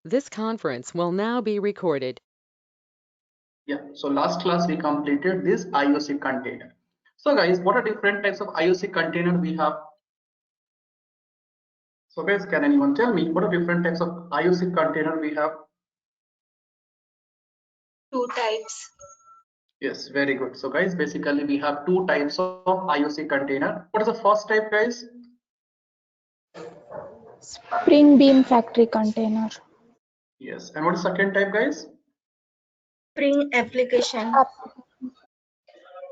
This conference will now be recorded. Yeah, so last class we completed this IOC container. So guys, what are different types of IOC container we have? So guys, can anyone tell me what are different types of IOC container we have? Two types. Yes, very good. So guys, basically we have two types of IOC container. What is the first type, guys? Spring bean factory container. Yes, and what is second type, guys? Spring application.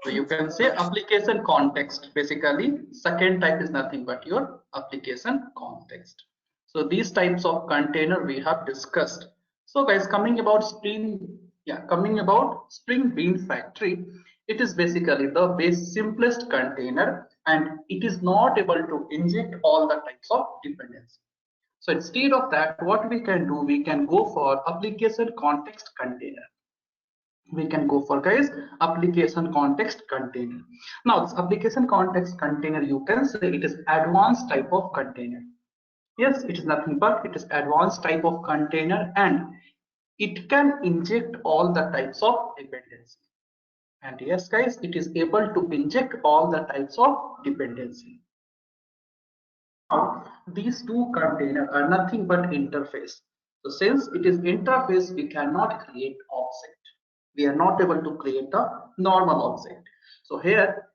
So you can say application context. Basically, second type is nothing but your application context. So these types of container we have discussed. So guys, coming about Spring Bean Factory, it is basically the simplest container, and it is not able to inject all the types of dependency. So instead of that, what we can do, we can go for application context container. We can go for, guys, application context container. Now this application context container, you can say it is advanced type of container. Yes, it is nothing but it is advanced type of container, and it can inject all the types of dependency. And yes guys, it is able to inject all the types of dependency. Now these two container are nothing but interface. So since it is interface, we cannot create object. We are not able to create a normal object. So here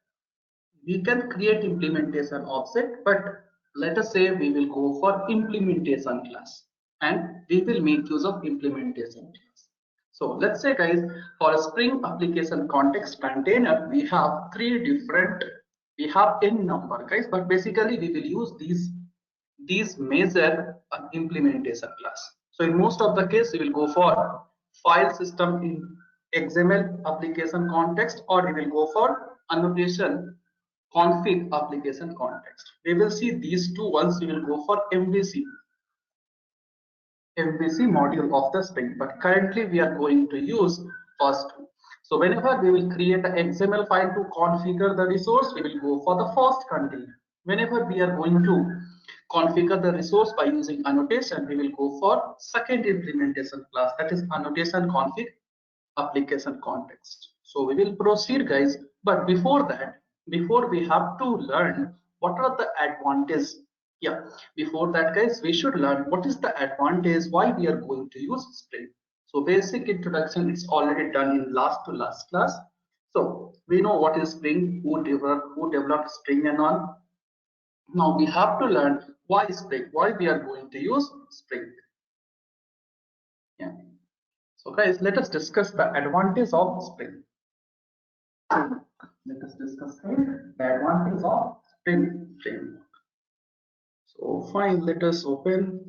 we can create implementation object, but let us say we will go for implementation class, and we will make use of implementation class. So let's say guys, for a Spring application context container, we have we have n number, guys, but basically we will use these major implementation class. So in most of the case, we will go for file system in XML application context, or we will go for annotation config application context. We will see these two ones. We will go for MVC module of the Spring, but currently we are going to use first two. So whenever we will create an XML file to configure the resource, we will go for the first container. Whenever we are going to configure the resource by using annotation, we will go for second implementation class, that is annotation config application context. So we will proceed, guys, but before that, before we have to learn what are the advantages. Yeah, before that, guys, we should learn what is the advantage, why we are going to use Spring. So basic introduction is already done in last to last class. So we know what is Spring, who developed Spring and all. Now we have to learn why Spring, why we are going to use Spring. Yeah. So guys, let us discuss the advantage of Spring. Let us discuss the advantage of Spring framework. So fine, let us open.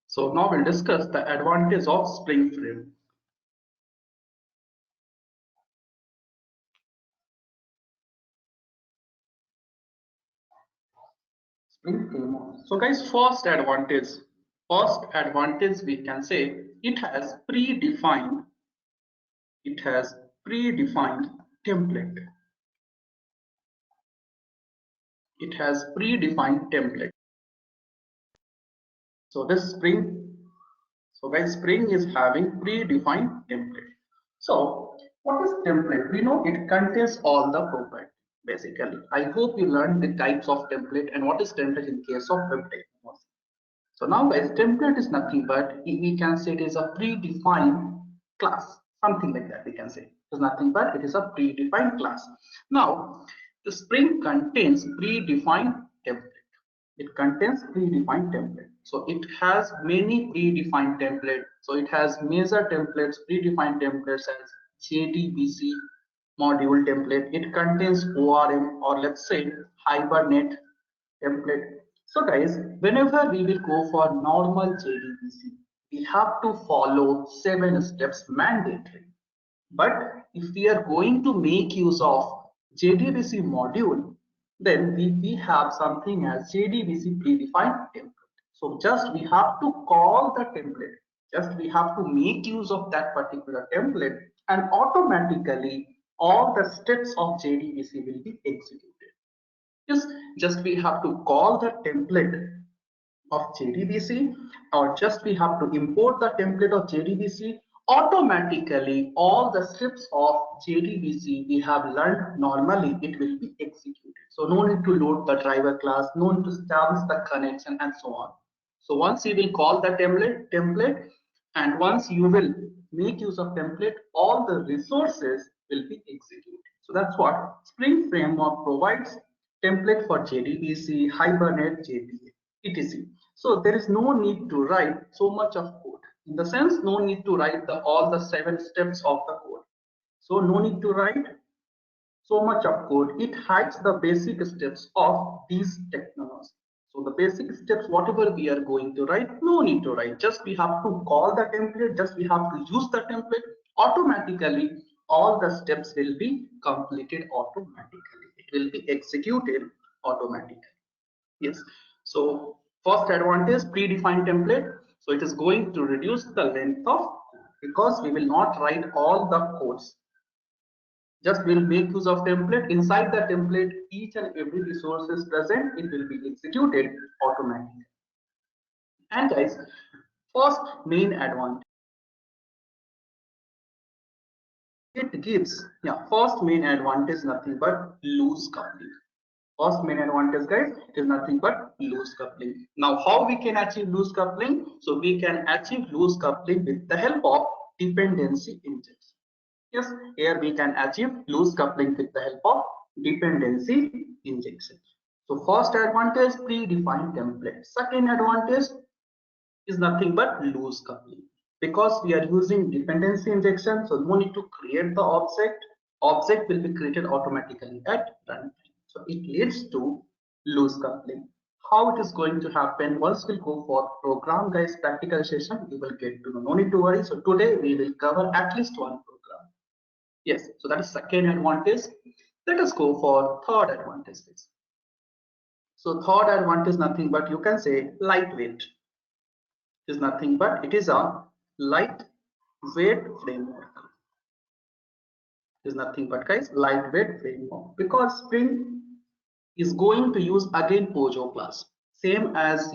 So now we'll discuss the advantage of Spring framework. Spring framework. So guys, first advantage we can say it has predefined template. It has predefined template. So this Spring, so guys, Spring is having predefined template. So what is template? We know it contains all the properties. Basically, I hope you learned the types of template and what is template in case of web technology. So now guys, template is nothing but we can say it is a predefined class, something like that we can say. It is nothing but it is a predefined class. Now the Spring contains predefined template. It contains predefined template. So it has many predefined templates. So it has major templates, predefined templates as JDBC module template. It contains ORM, or let's say Hibernate template. So guys, whenever we will go for normal JDBC, we have to follow 7 steps mandatory. But if we are going to make use of JDBC module, then we have something as JDBC predefined template. So just we have to call the template. Just we have to make use of that particular template, and automatically all the steps of JDBC will be executed. Just we have to call the template of JDBC, or just we have to import the template of JDBC. Automatically all the steps of JDBC we have learned normally, it will be executed. So no need to load the driver class, no need to establish the connection and so on. So once you will call the template, and once you will make use of template, all the resources will be executed. So that's what Spring Framework provides: template for JDBC, Hibernate, JPA, etc. So there is no need to write so much of code. In the sense, no need to write all the 7 steps of the code. So no need to write so much of code. It hides the basic steps of these technologies. So the basic steps, whatever we are going to write, no need to write. Just we have to call the template, just we have to use the template. Automatically, all the steps will be completed automatically. It will be executed automatically. Yes. So first advantage, predefined template. So it is going to reduce the length of, because we will not write all the codes. Just we'll make use of template. Inside the template, each and every resource is present. It will be executed automatically. And guys, first main advantage, it gives, first main advantage nothing but loose coupling. First main advantage, guys, is nothing but loose coupling. Now how we can achieve loose coupling? So we can achieve loose coupling with the help of dependency injection. Yes, here we can achieve loose coupling with the help of dependency injection. So first advantage, predefined template. Second advantage is nothing but loose coupling. Because we are using dependency injection, so no need to create the object. Object will be created automatically at runtime. So it leads to loose coupling. How it is going to happen? Once we'll go for program, guys, practical session, you will get to know. No need to worry. So today we will cover at least one program. Yes, so that is second advantage. Let us go for third advantage. So third advantage is nothing but, you can say, lightweight. Is nothing but it is a lightweight framework. Is nothing but, guys, lightweight framework, because Spring is going to use again Pojo class, same as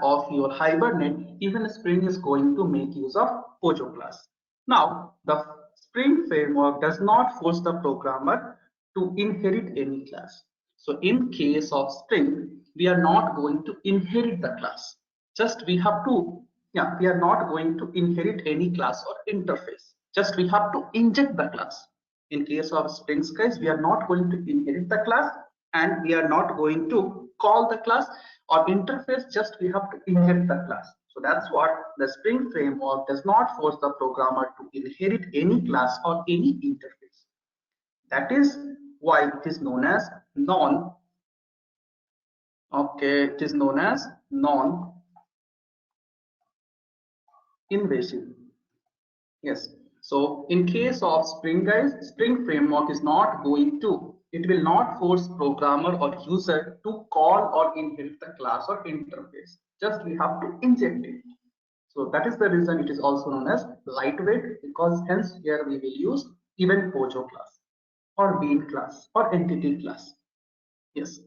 of your Hibernate. Even Spring is going to make use of Pojo class. Now the Spring framework does not force the programmer to inherit any class. So in case of Spring, we are not going to inherit the class. Just we have to, we are not going to inherit any class or interface. Just we have to inject the class. In case of Spring's, guys, we are not going to inherit the class, and we are not going to call the class or interface. Just we have to inherit the class. So that's what the Spring framework does not force the programmer to inherit any class or any interface. That is why it is known as non-invasive. Yes. So in case of Spring, guys, Spring framework is not going to, it will not force programmer or user to call or inherit the class or interface. Just we have to inject it. So that is the reason it is also known as lightweight, because hence here we will use even Pojo class or bean class or entity class. Yes.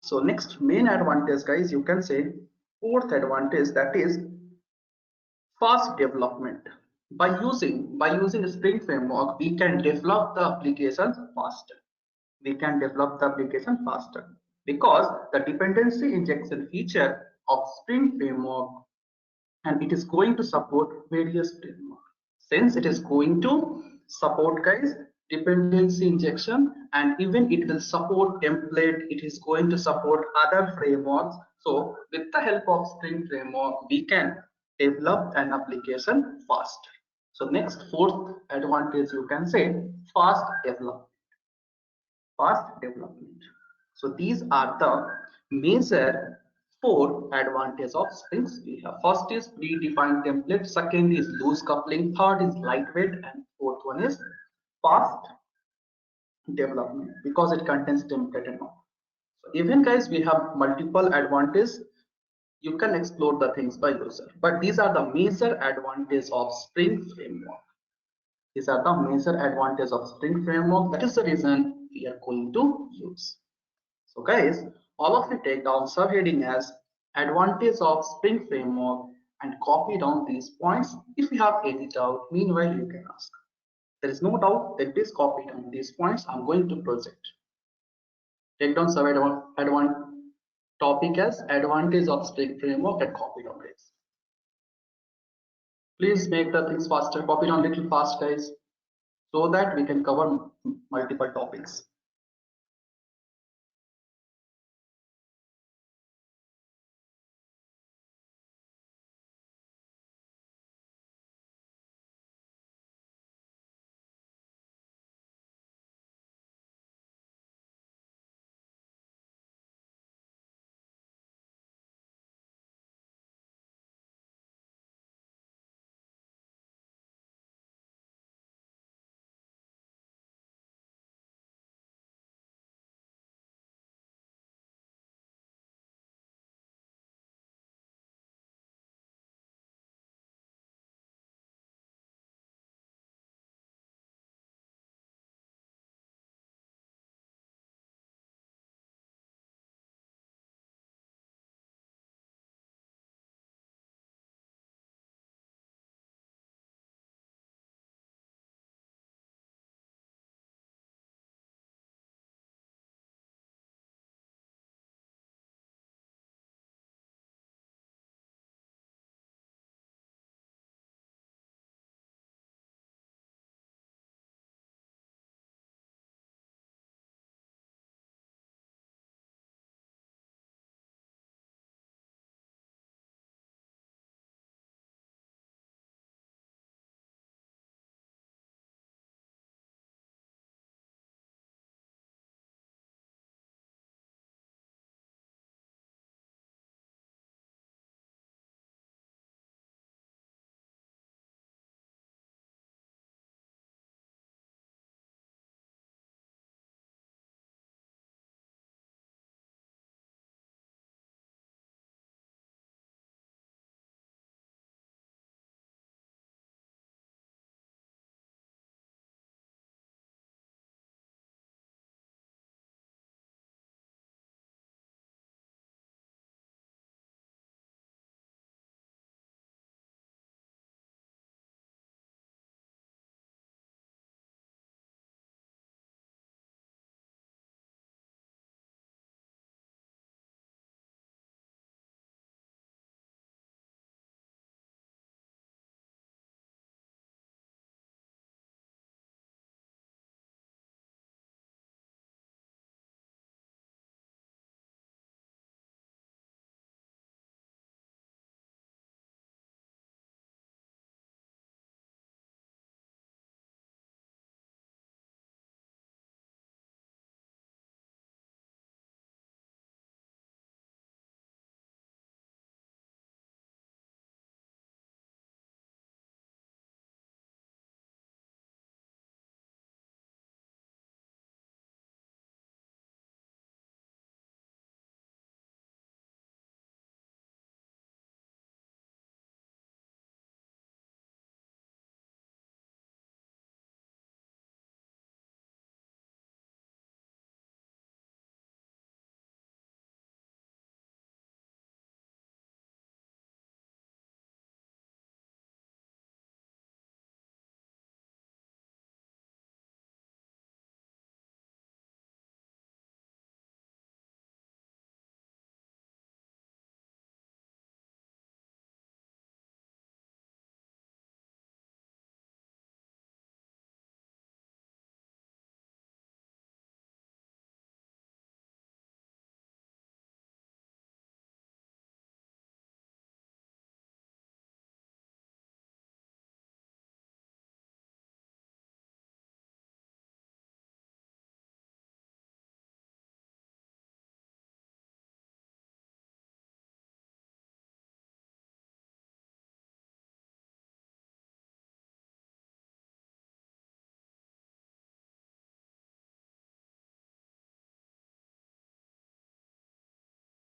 So next main advantage, guys, you can say fourth advantage, that is fast development. By using Spring framework, we can develop the applications faster. Because the dependency injection feature of Spring framework, and it is going to support various frameworks. Since it is going to support, guys, dependency injection, and even it will support template, it is going to support other frameworks. So with the help of Spring framework, we can develop an application faster. So next, fourth advantage, you can say fast development. So these are the major 4 advantages of Spring we have. First is predefined template, second is loose coupling, third is lightweight, and fourth one is fast development, because it contains template and all. So even, guys, we have multiple advantages. You can explore the things by yourself. But these are the major advantages of Spring Framework. These are the major advantages of Spring Framework. That is the reason we are going to use. So guys, all of you take down subheading as advantage of Spring Framework and copy down these points. If you have any doubt, meanwhile you can ask. There is no doubt, then please copy down these points. I'm going to project. Take down subhead topic as advantage of Spring Framework and copy down this. Please make the things faster, copy down little fast guys, so that we can cover multiple topics.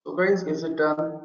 So guys, is it done?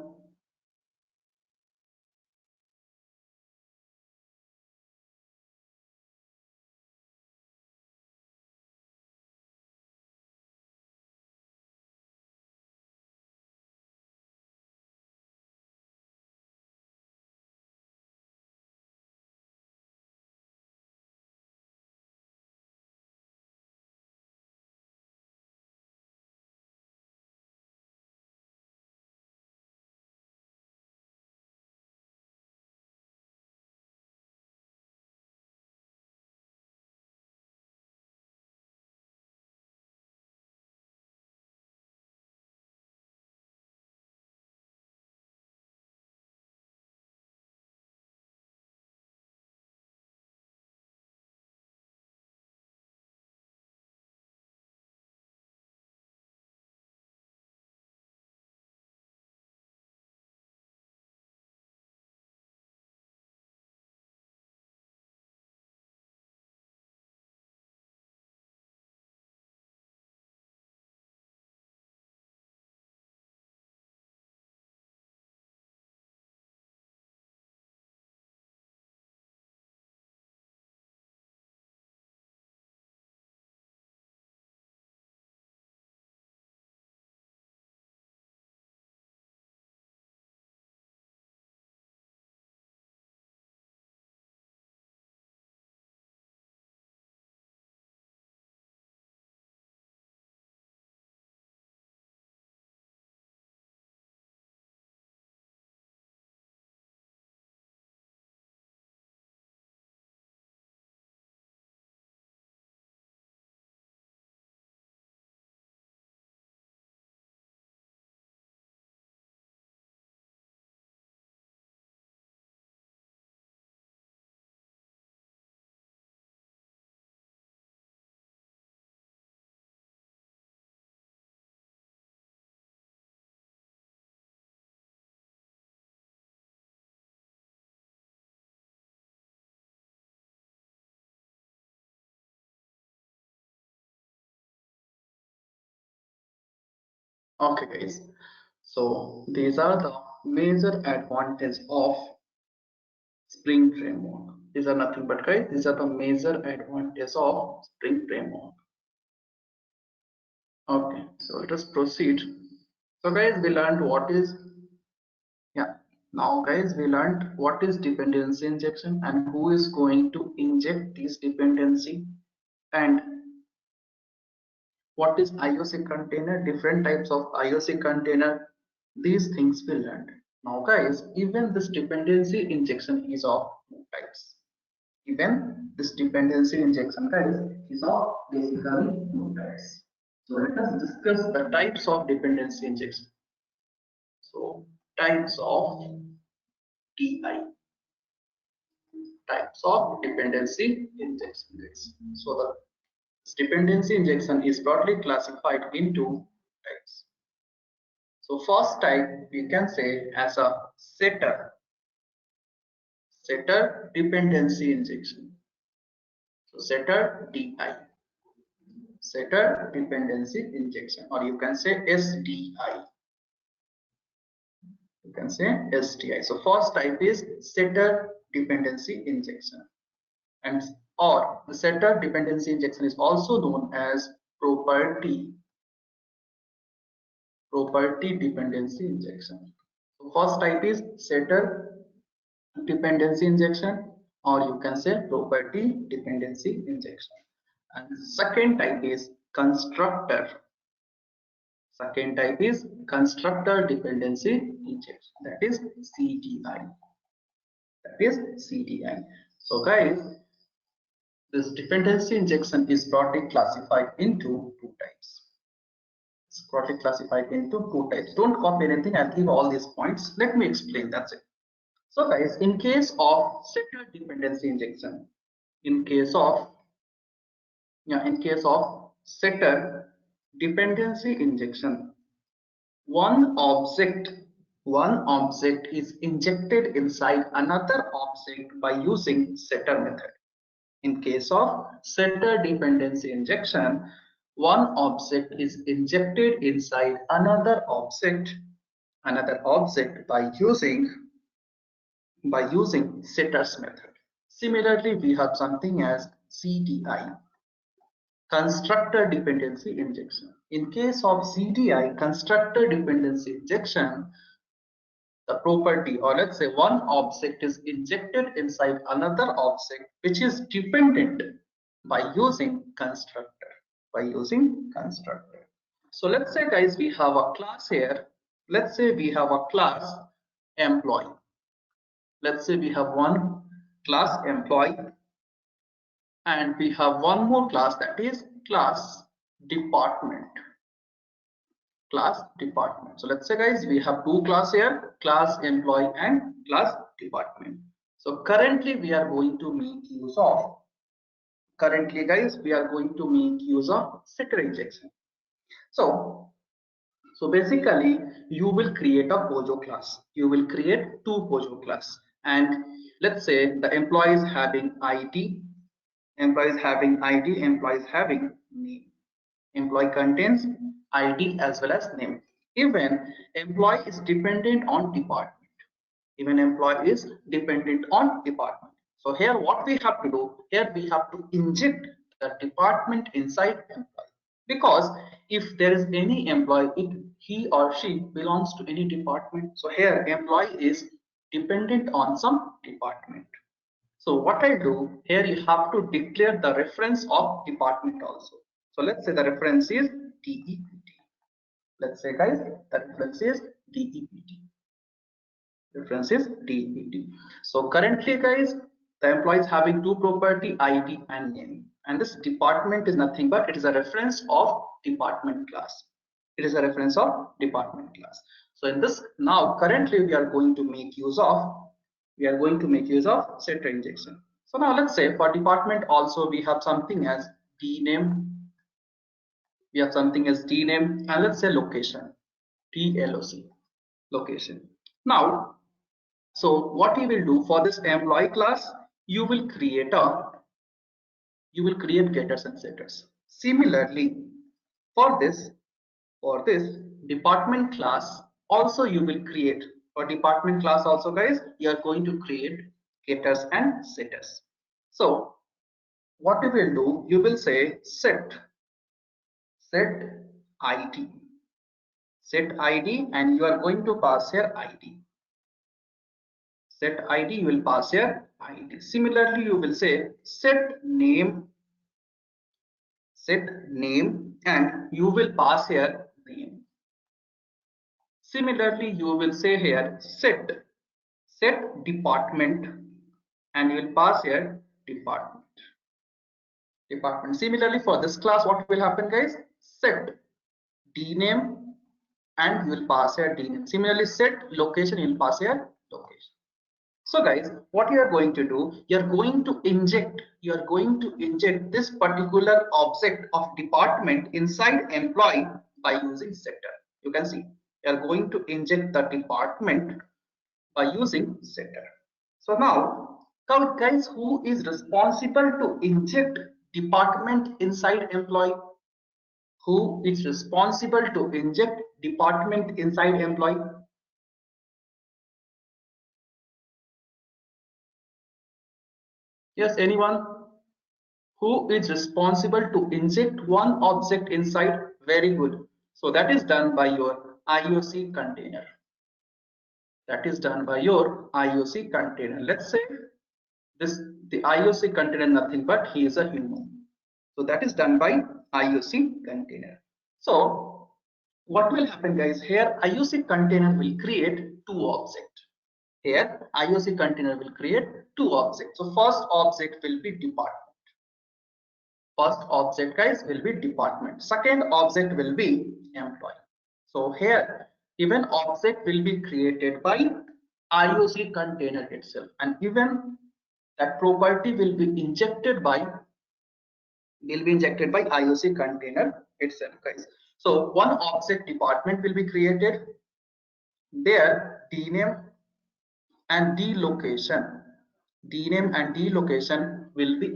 Okay, guys. So these are the major advantages of Spring Framework. These are nothing but, guys, these are the major advantages of Spring Framework. Okay, so let us proceed. So guys, we learned what is, yeah, now guys, we learned what is dependency injection and who is going to inject this dependency, and what is IOC container, different types of IOC container. These things we learned. Now guys, even this dependency injection is of two types. Even this dependency injection, guys, is of basically two types. So let us discuss the types of dependency injection. So types of DI, types of dependency injection, guys. So the dependency injection is broadly classified into types. So first type we can say as a setter dependency injection. So setter DI, setter dependency injection, or you can say SDI. You can say SDI. So first type is setter dependency injection, and or the setter dependency injection is also known as property dependency injection. So first type is setter dependency injection, or you can say property dependency injection. And second type is constructor. Second type is constructor dependency injection, that is CDI. That is CDI. So guys, this dependency injection is broadly classified into two types. It's broadly classified into two types. Don't copy anything. I'll give all these points. Let me explain. That's it. So guys, in case of setter dependency injection, in case of setter dependency injection, one object is injected inside another object by using setter method. In case of setter dependency injection, one object is injected inside another object by using setter's method. Similarly, we have something as CDI, constructor dependency injection. In case of CDI, constructor dependency injection, the property, or let's say one object, is injected inside another object which is dependent by using constructor. So let's say guys, we have a class here. Let's say we have a class employee. Let's say we have one class employee, and we have one more class, that is class department. So let's say guys, we have two classes here, class employee and class department. So currently we are going to make use of setter injection. So basically you will create a POJO class. You will create two POJO class, and let's say the employee is having ID, employee is having name. Employee contains ID as well as name. Even employee is dependent on department. So here what we have to do, here we have to inject the department inside employee, because if there is any employee, he or she belongs to any department. So here employee is dependent on some department. So what I do here, you have to declare the reference of department also. So let's say the reference is DEPT. Let's say guys, the reference is DEPT. So currently guys, the employee is having two property, ID and name, and this department is nothing but it is a reference of department class. So in this, now currently we are going to make use of setter injection. So now let's say for department also we have something as dname. And let's say location, TLOC, location. Now, so what you will do for this employee class, you will create getters and setters. Similarly, for this department class also you will create. For department class also guys, you are going to create getters and setters. So what you will do, you will say set id, set id, and you are going to pass here id. Set id, you will pass here id. Similarly, you will say set name, and you will pass here name. Similarly, you will say here set department, and you will pass here department. Similarly, for this class, what will happen guys? Set dname, and you will pass here dname. Similarly, set location, you will pass here location. So guys, what you are going to do, you are going to inject this particular object of department inside employee by using setter. You can see you are going to inject the department by using setter. So now guys, who is responsible to inject department inside employee? Who is responsible to inject department inside employee? Yes, anyone? Who is responsible to inject one object inside? Very good. So that is done by your IOC container. That is done by your IOC container. Let's say the IOC container nothing but he is a human. So that is done by IOC container. So what will happen guys? Here IOC container will create two objects. Here IOC container will create two objects. So first object will be department. First object guys will be department. Second object will be employee. So here even object will be created by IOC container itself, and even that property will be injected by IOC container itself guys. So one object department will be created, there dname and dlocation will be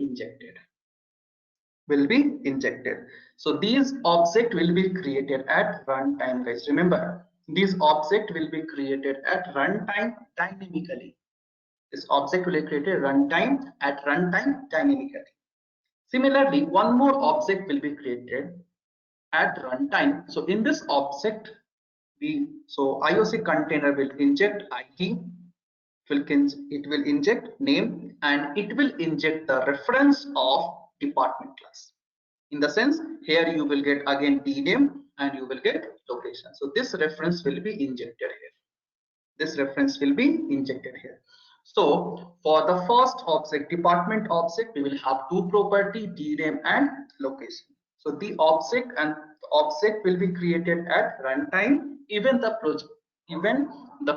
injected. So these object will be created at runtime guys. Remember, these object will be created at runtime dynamically. This object will be created at runtime dynamically. Similarly, one more object will be created at runtime. So in this object, IOC container will inject ID, it will inject name, and it will inject the reference of department class. In the sense, here you will get again dname and you will get location. So this reference will be injected here. So for the first object, department object, we will have two property, dname and location. So the object will be created at runtime. Even the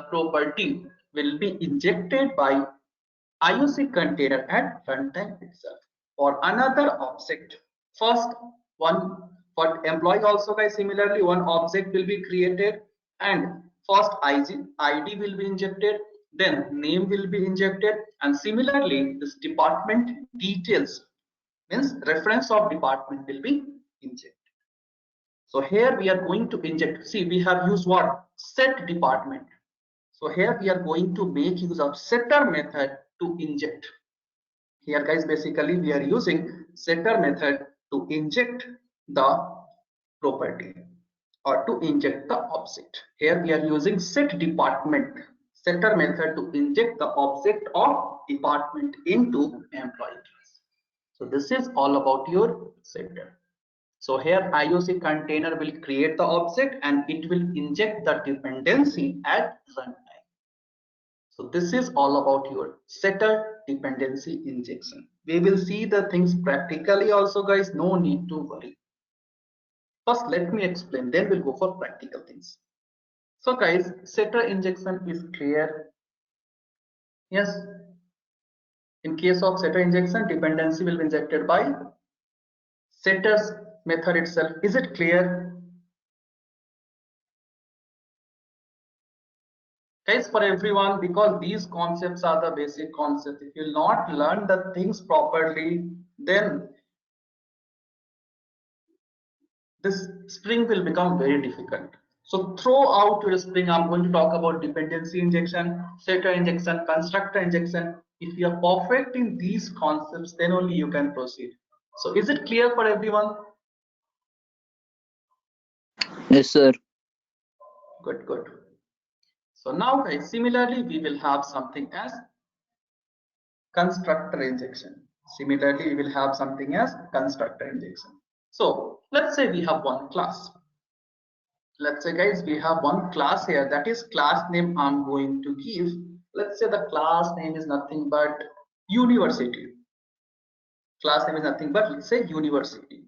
property will be injected by IOC container at runtime itself. For another object, first one for employee also guys, similarly one object will be created, and first ID will be injected, then name will be injected, and similarly this department details, means reference of department, will be injected. So here we are going to inject, see we have used what? Set department. So here we are going to make use of setter method to inject. Here guys, basically we are using setter method to inject the property or to inject the object. Here we are using set department setter method to inject the object of department into employee class. So this is all about your setter. So here IOC container will create the object and it will inject the dependency at runtime. So this is all about your setter dependency injection. We will see the things practically also guys, no need to worry. First let me explain, then we'll go for practical things. So guys, setter injection is clear. Yes, in case of setter injection, dependency will be injected by setters method itself. Is it clear? Guys, for everyone, because these concepts are the basic concepts. If you will not learn the things properly, then this spring will become very difficult. So throughout your Spring, I'm going to talk about dependency injection, setter injection, constructor injection. If you are perfect in these concepts, then only you can proceed. So is it clear for everyone? Yes, sir. Good, good. So now guys, similarly, we will have something as constructor injection. Similarly, we will have something as constructor injection. So let's say we have one class. Let's say guys, we have one class here, that is class name I'm going to give. Let's say the class name is nothing but university. Class name is nothing but, let's say, university.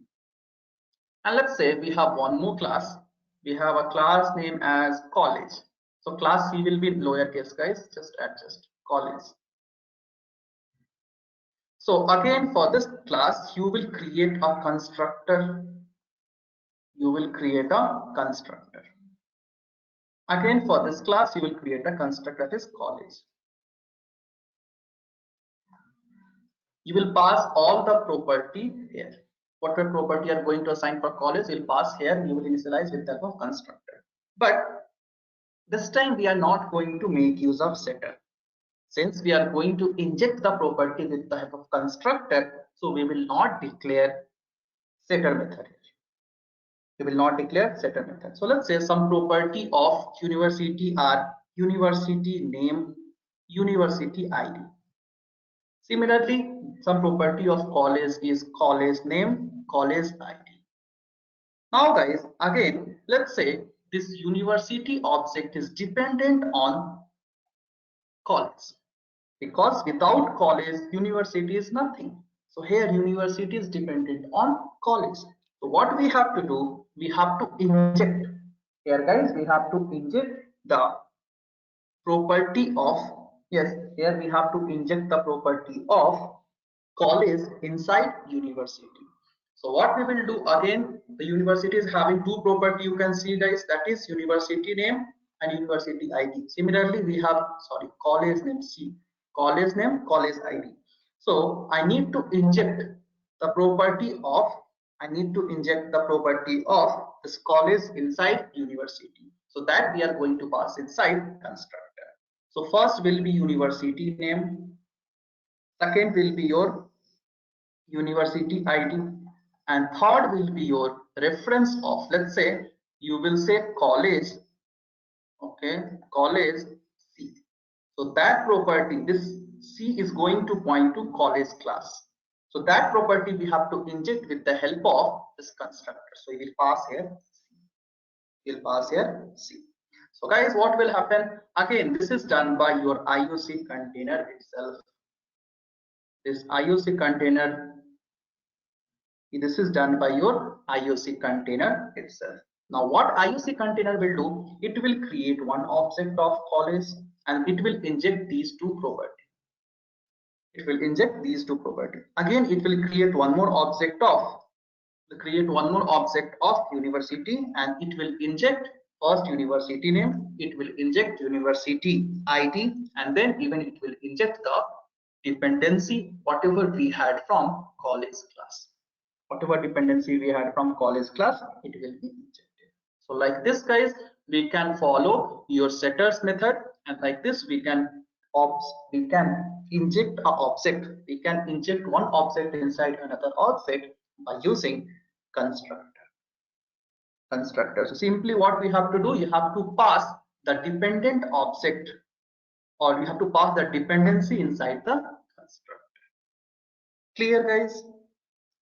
And let's say we have one more class. We have a class name as college. So class C will be in lowercase guys, just adjust college. So again, for this class, you will create a constructor. You will create a constructor. Again, for this class, you will create a constructor, that is college. You will pass all the property here. Whatever property you are going to assign for college, you will pass here. You will initialize with type of constructor. But this time we are not going to make use of setter. Since we are going to inject the property with the type of constructor, so we will not declare setter method. We will not declare setter method. So let's say some property of university are university name, university ID. Similarly, some property of college is college name, college ID. Now guys, again, let's say this university object is dependent on college, because without college, university is nothing. So here university is dependent on college. So what we have to do, we have to inject here guys, we have to inject the property of, yes, here we have to inject the property of college inside university. So what we will do, again, the university is having two property, you can see guys, that is university name and university ID. Similarly, we have, sorry, college name C, college name, college ID. So I need to inject the property of, I need to inject the property of this college inside university. So that we are going to pass inside constructor. So first will be university name, second will be your university ID, and third will be your reference of, let's say you will say college, okay, college C. So that property, this C is going to point to college class. So that property we have to inject with the help of this constructor. So we will pass here C. We'll pass here C. So guys, what will happen? Again, this is done by your IOC container itself. This IOC container, this is done by your IOC container itself. Now what IOC container will do, it will create one object of college and it will inject these two properties. It will inject these two properties. Again, it will create one more object of, university, and it will inject first university name, it will inject university ID, and then even it will inject the dependency whatever we had from college class. Whatever dependency we had from college class, it will be injected. So like this guys, we can follow your setters method, and like this we can inject a object. We can inject one object inside another object by using constructor. So simply what we have to do, you have to pass the dependent object, or you have to pass the dependency inside the constructor. Clear guys?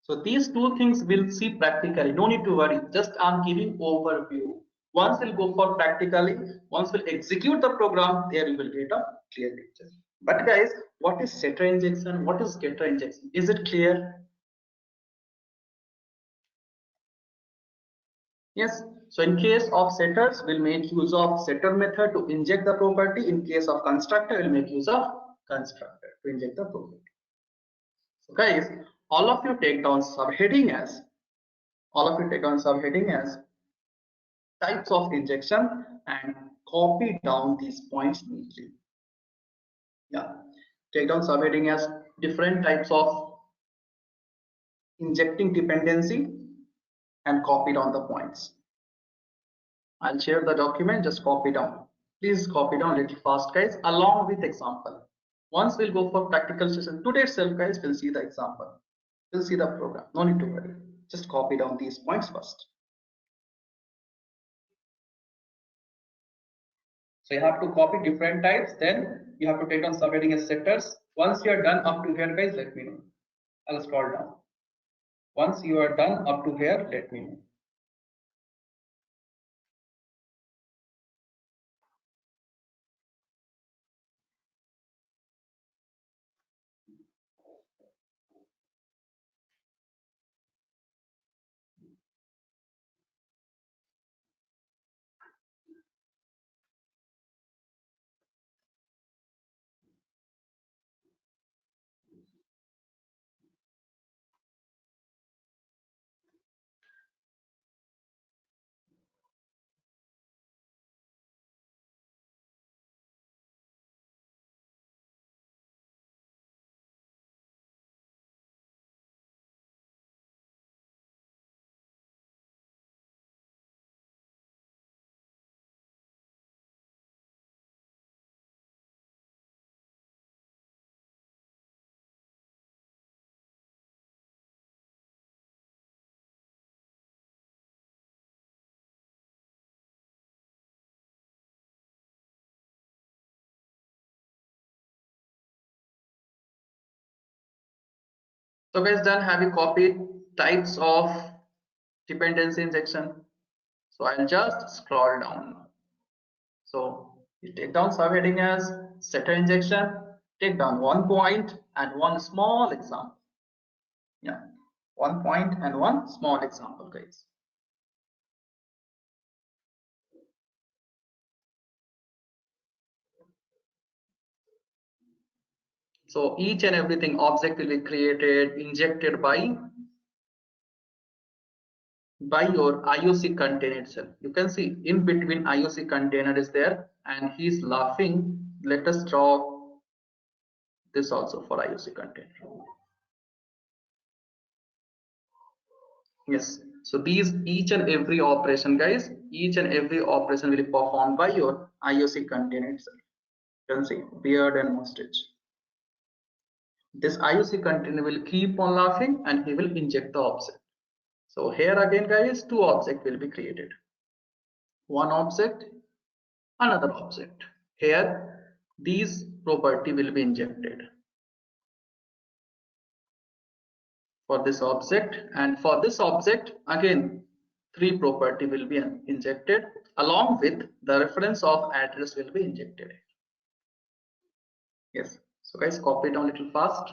So these two things we'll see practically. No need to worry. Just I'm giving overview. Once we'll go for practically, once we'll execute the program, there you will get a clear picture. But guys, what is setter injection? What is getter injection? Is it clear? Yes. So in case of setters, we'll make use of setter method to inject the property. In case of constructor, we'll make use of constructor to inject the property. So guys, all of you take down subheading as, types of injection and copy down these points neatly. Yeah, take down subheading as different types of injecting dependency and copy down the points. I'll share the document, just copy down. Please copy down little fast, guys, along with example. Once we'll go for practical session today itself, guys, we'll see the example. We'll see the program. No need to worry. Just copy down these points first. So you have to copy different types, then you have to take down subheading as setters. Once you are done up to here, guys, let me know. I'll scroll down. Once you are done up to here, let me know. So guys, done. Have you copied types of dependency injection? So I'll just scroll down. So you take down subheading as setter injection, take down 1 point and one small example. Yeah, 1 point and one small example, guys. So each and everything object will be created, injected by your IOC container itself. You can see in between IOC container is there and he's laughing. Let us draw this also for IOC container. Yes, so these each and every operation, guys, each and every operation will be performed by your IOC container itself. You can see beard and mustache. This IOC container will keep on laughing and he will inject the object. So here again, guys, two objects will be created. One object, another object. Here, these property will be injected for this object, and for this object again 3 property will be injected along with the reference of address will be injected. Yes, so guys, copy down a little fast.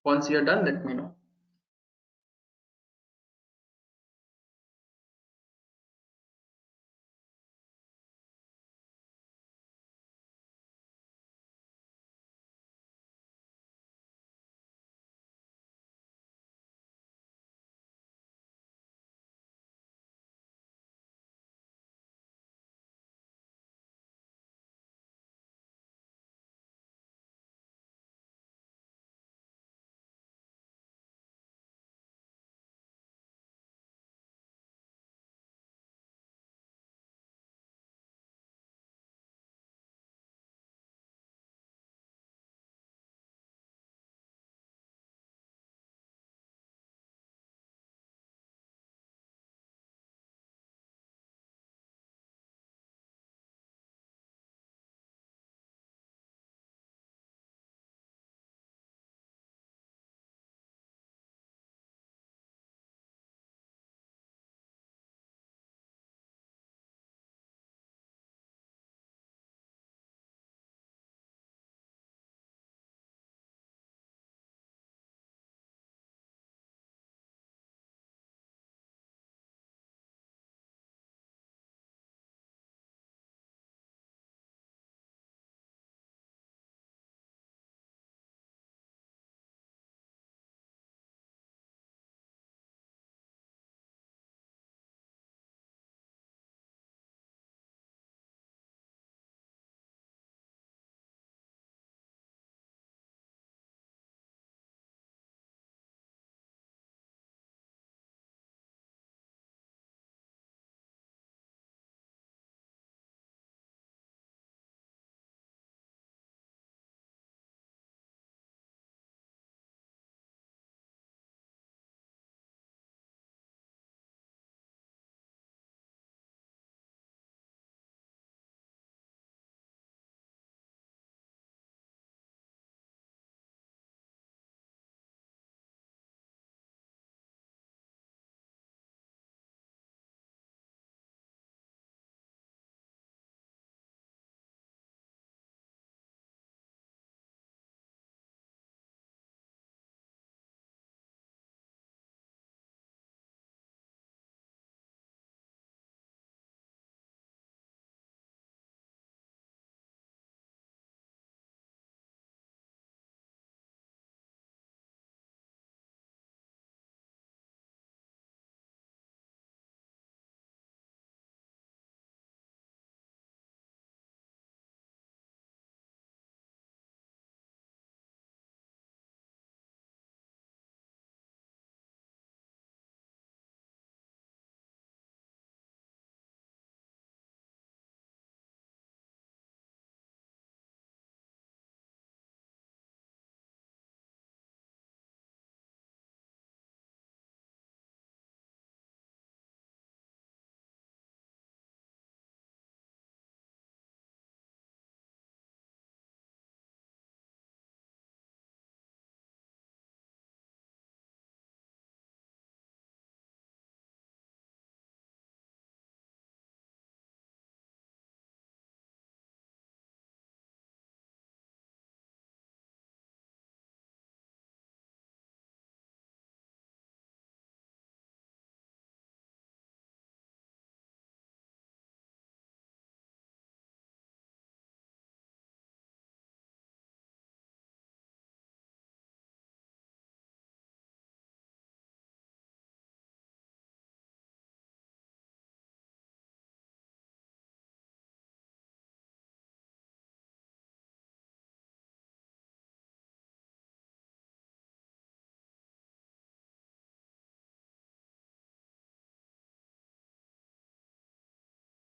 Once you're done, let me know.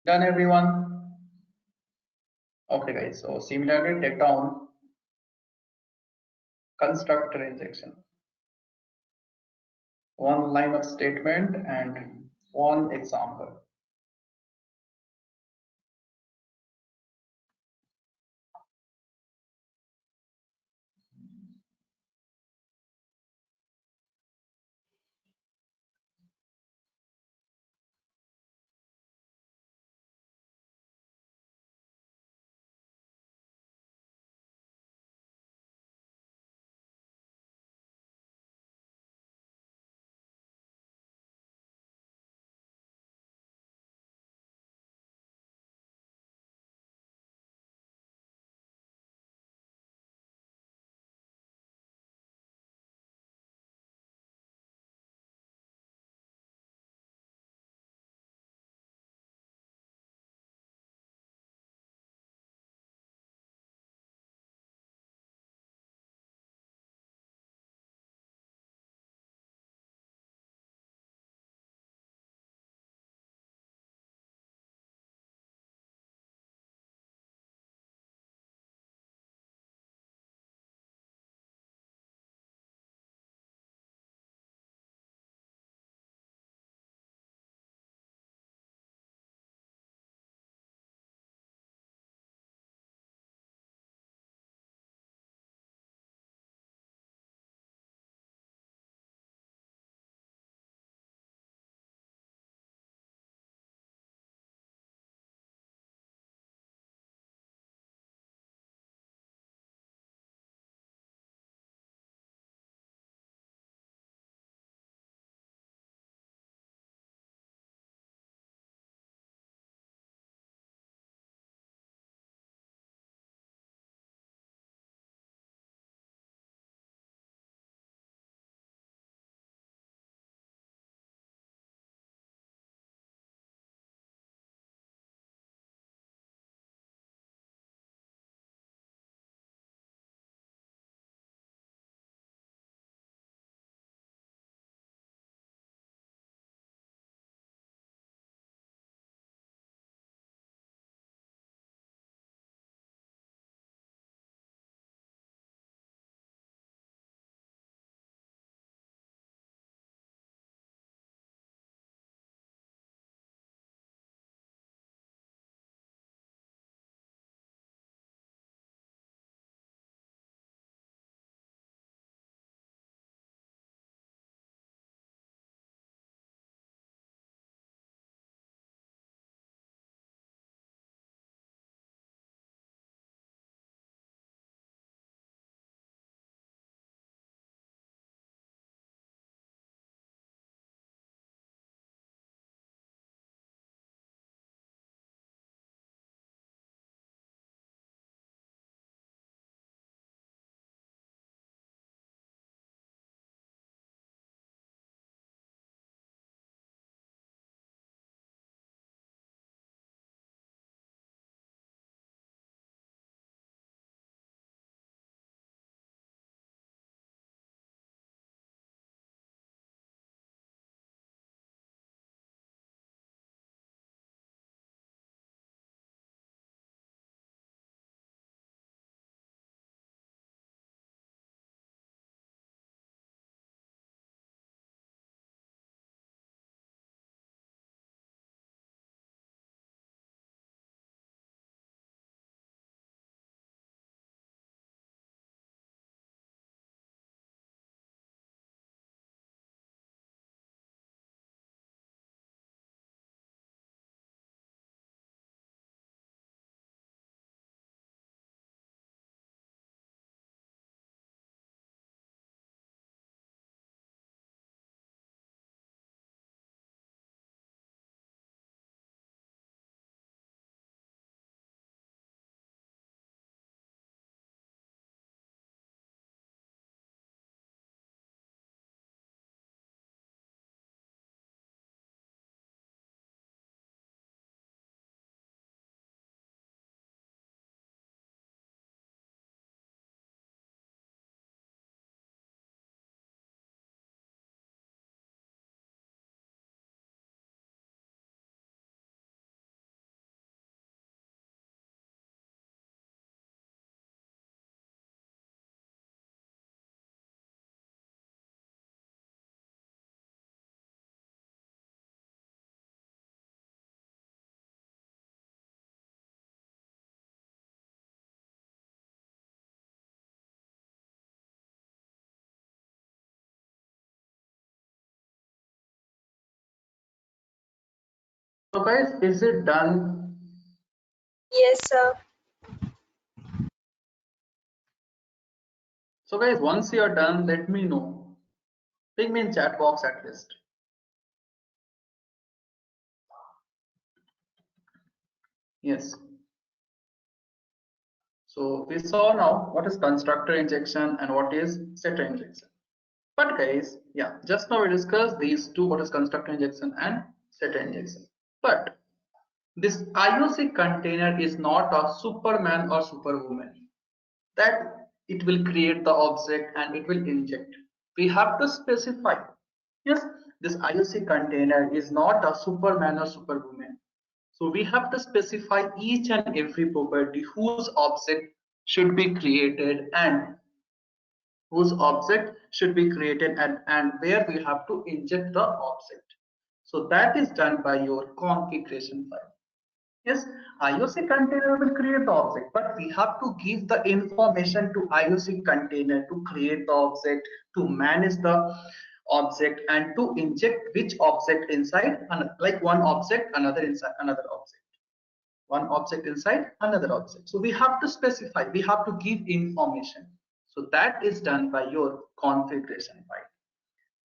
Done, everyone? Okay, guys. So similarly, take down constructor injection. One line of statement and one example. So guys, is it done? Yes, sir. So guys, once you are done, let me know. Ping me in chat box at least. Yes. So we saw now what is constructor injection and what is setter injection. But guys, yeah, just now we discussed these two, what is constructor injection and setter injection. But this IOC container is not a Superman or Superwoman that it will create the object and it will inject. We have to specify. Yes, this IOC container is not a Superman or Superwoman. So we have to specify each and every property whose object should be created and where we have to inject the object. So that is done by your configuration file. Yes, IOC container will create the object, but we have to give the information to IOC container to create the object, to manage the object, and to inject which object inside, like one object, another inside another object. One object inside another object. So we have to specify, we have to give information. So that is done by your configuration file.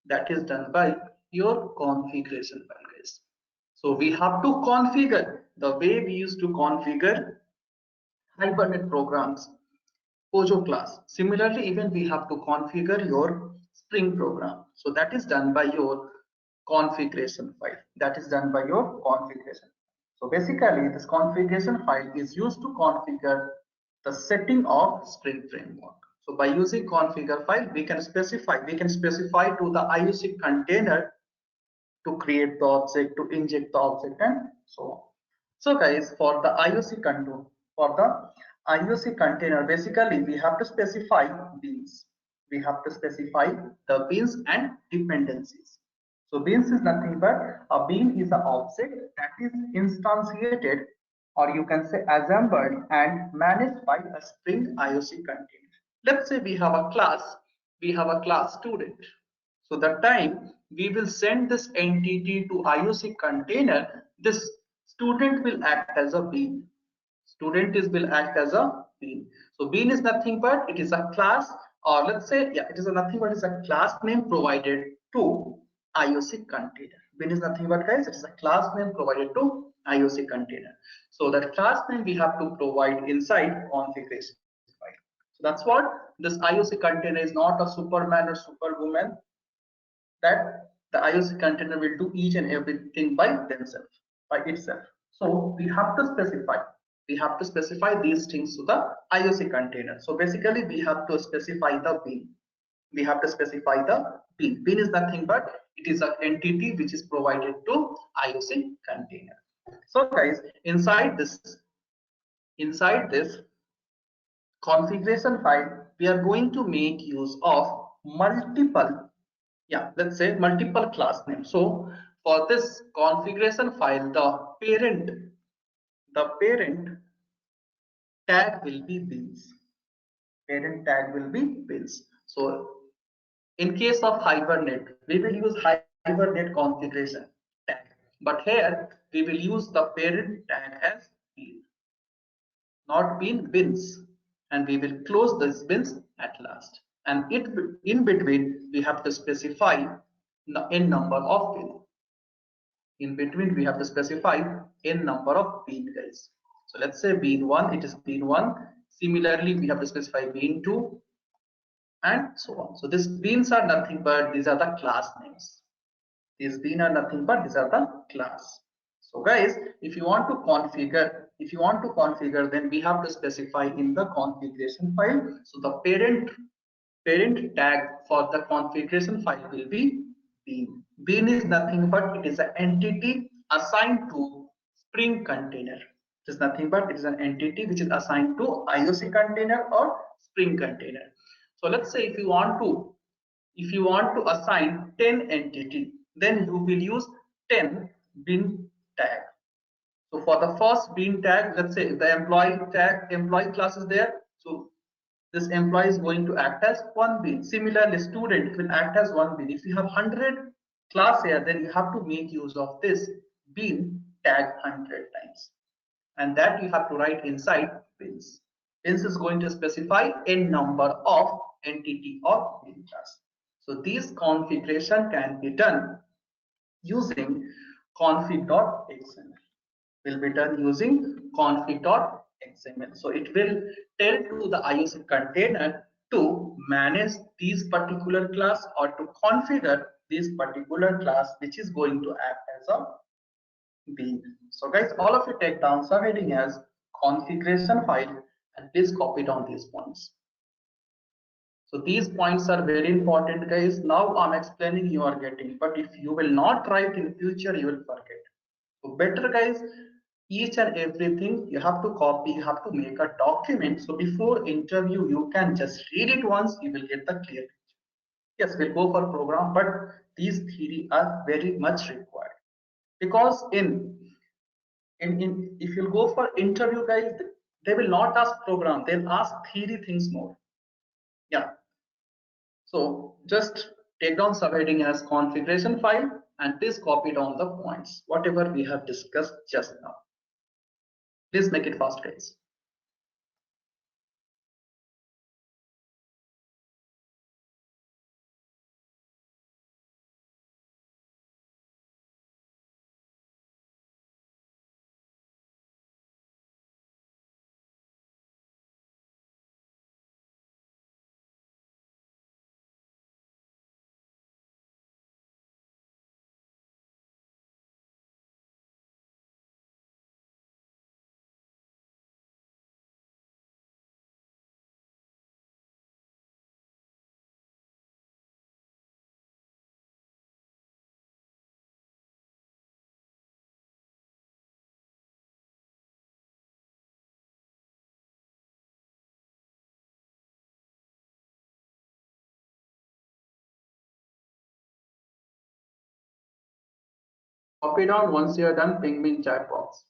That is done by your configuration file, guys. So we have to configure the way we used to configure Hibernate programs, Pojo class. Similarly, even we have to configure your Spring program. So that is done by your configuration file. That is done by your configuration. So basically, this configuration file is used to configure the setting of Spring framework. So by using configure file, we can specify to the IOC container to create the object, to inject the object, and so on. So guys, for the IOC container, basically we have to specify beans. We have to specify the beans and dependencies. So beans is nothing but a bean is an object that is instantiated, or you can say assembled and managed by a Spring IOC container. Let's say we have a class student. So the time we will send this entity to IOC container, this student will act as a bean. Will act as a bean. So bean is nothing but it is a class, or let's say, yeah, it is a nothing but it's a class name provided to IOC container. Bean is nothing but, guys, it is a class name provided to IOC container. So that class name we have to provide inside configuration file. So that's what this IOC container is, not a Superman or Superwoman that the IOC container will do each and everything by itself. So we have to specify these things to the IOC container. So basically we have to specify the bean. We have to specify the bean. Bean is nothing but it is an entity which is provided to IOC container. So guys, inside this configuration file, we are going to make use of multiple, yeah, let's say multiple class names. So for this configuration file, the parent tag will be beans. So in case of Hibernate, we will use Hibernate configuration tag, but here we will use the parent tag as bean, not beans, and we will close this beans at last. And in between we have to specify the n number of bean. In between we have to specify n number of bean, guys. So let's say bean 1, it is bean 1. Similarly, we have to specify bean 2 and so on. So these beans are nothing but these are the class names. These beans are nothing but these are the class. So guys, if you want to configure, then we have to specify in the configuration file. So the parent tag for the configuration file will be bean. Bean is nothing but it is an entity assigned to Spring container. It is nothing but it is an entity which is assigned to IOC container or Spring container. So let's say if you want to assign 10 entity, then you will use 10 bean tag. So for the first bean tag, let's say the employee class is there. So this employee is going to act as one bean. Similarly, student will act as one bean. If you have 100 class here, then you have to make use of this bean tag 100 times, and that you have to write inside pins. Pins is going to specify a number of entity of bin class. So this configuration can be done using config.xml. Will be done using config.xml. So it will tell to the IOC container to manage these particular class or to configure this particular class which is going to act as a bean. So guys, all of you take down subheading as configuration file and please copy down these points. So these points are very important, guys. Now I'm explaining, you are getting, but if you will not write in future, you will forget. So better, guys, each and everything you have to copy, you have to make a document. So before interview, you can just read it once, you will get the clear picture. Yes, we'll go for program, but these theory are very much required, because in if you go for interview, guys, they will not ask program, they'll ask theory things more. Yeah. So just take down subheading as configuration file and please copy down the points, whatever we have discussed just now. Please make it fast, guys. Copy down. Once you are done, ping me in chat box.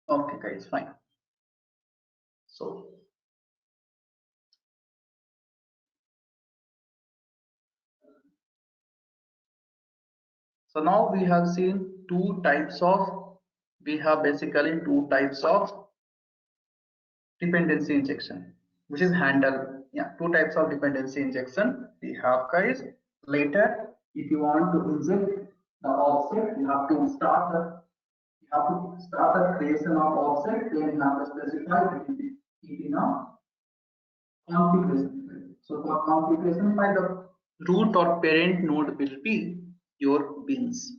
Okay, guys, fine. So now we have seen we have basically two types of dependency injection, which is handle. Yeah, two types of dependency injection we have, guys. Later, if you want to inject the object, you have to start the creation of object, then you have to specify it in a configuration file. So for configuration file, the root or parent node will be your bins.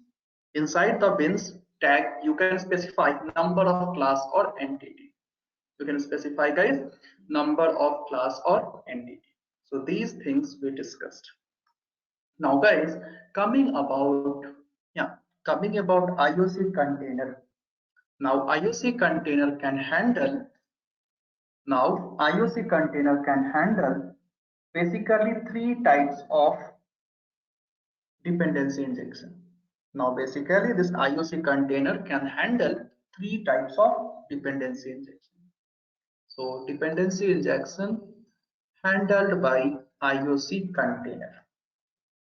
Inside the bins tag, you can specify number of class or entity. You can specify, guys, number of class or entity. So these things we discussed. Now, guys, coming about coming about IOC container. Now IOC container can handle basically three types of dependency injection. Now basically this IOC container can handle three types of dependency injection. So dependency injection handled by IOC container.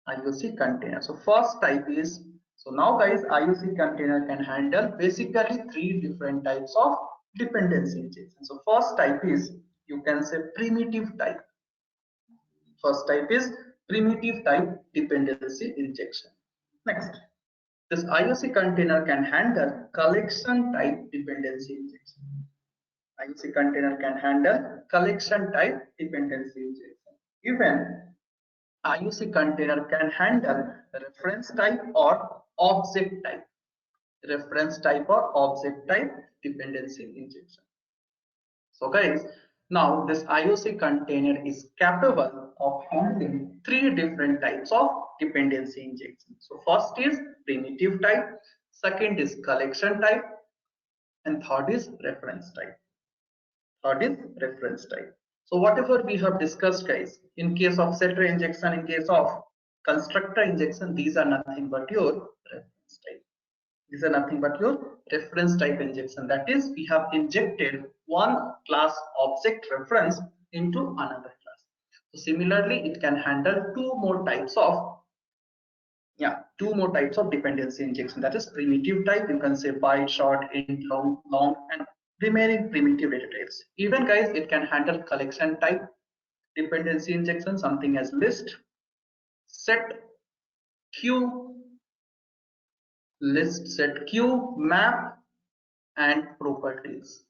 IOC container. So first type is, so now guys, IOC container can handle basically three different types of dependency injection. So first type is, you can say, primitive type. First type is primitive type dependency injection. Next, this IOC container can handle collection type dependency injection. IOC container can handle collection type dependency injection. Even IOC container can handle reference type or object type. Reference type or object type dependency injection. So guys, now this IOC container is capable of handling three different types of dependency injection. So first is primitive type, second is collection type, and third is reference type. So whatever we have discussed, guys, in case of setter injection, in case of constructor injection, these are nothing but your reference type. These are nothing but your reference type injection. That is, we have injected one class object reference into another class. So similarly, it can handle two more types of dependency injection. That is primitive type. You can say byte, short, int, long, and remaining primitive data types. Even, guys, it can handle collection type dependency injection, something as list, set, queue, map, and properties.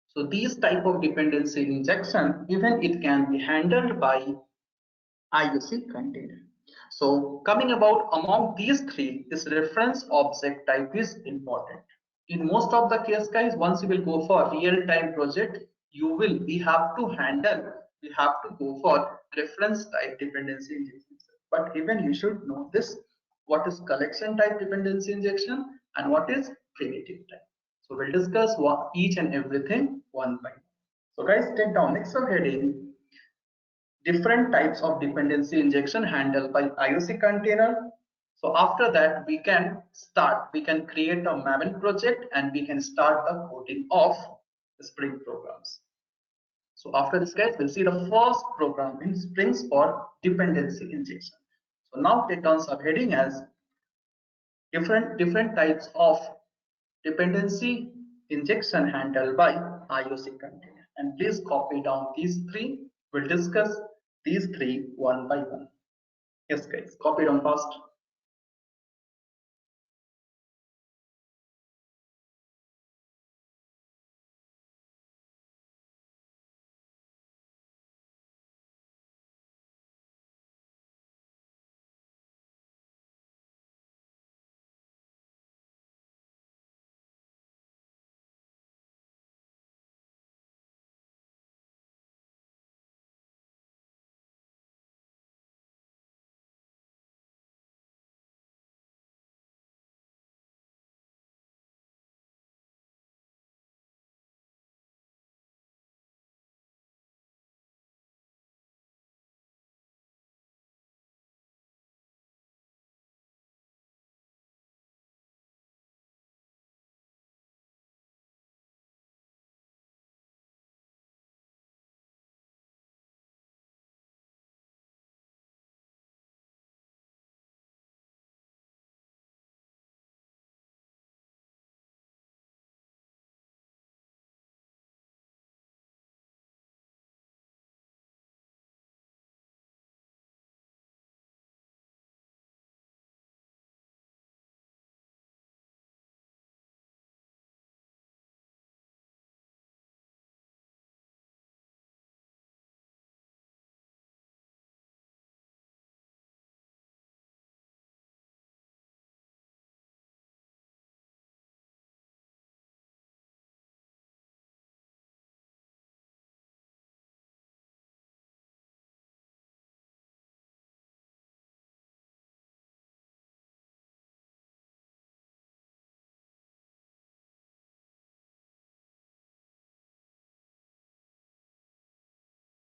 So these type of dependency injection, even it can be handled by IOC container. So coming about among these three, this reference object type is important. In most of the case, guys, once you will go for real-time project, we have to go for reference type dependency injection. But even you should know this, what is collection type dependency injection and what is primitive type. So we'll discuss each and everything one by one. So guys, take down next subheading, different types of dependency injection handled by IOC container. So after that, we can create a Maven project and we can start the coding of the Spring programs. So after this, guys, we'll see the first program in Springs for dependency injection. So now take down subheading as different types of dependency injection handled by IOC container. And please copy down these three. We'll discuss these three one by one. Yes, guys, copy down first.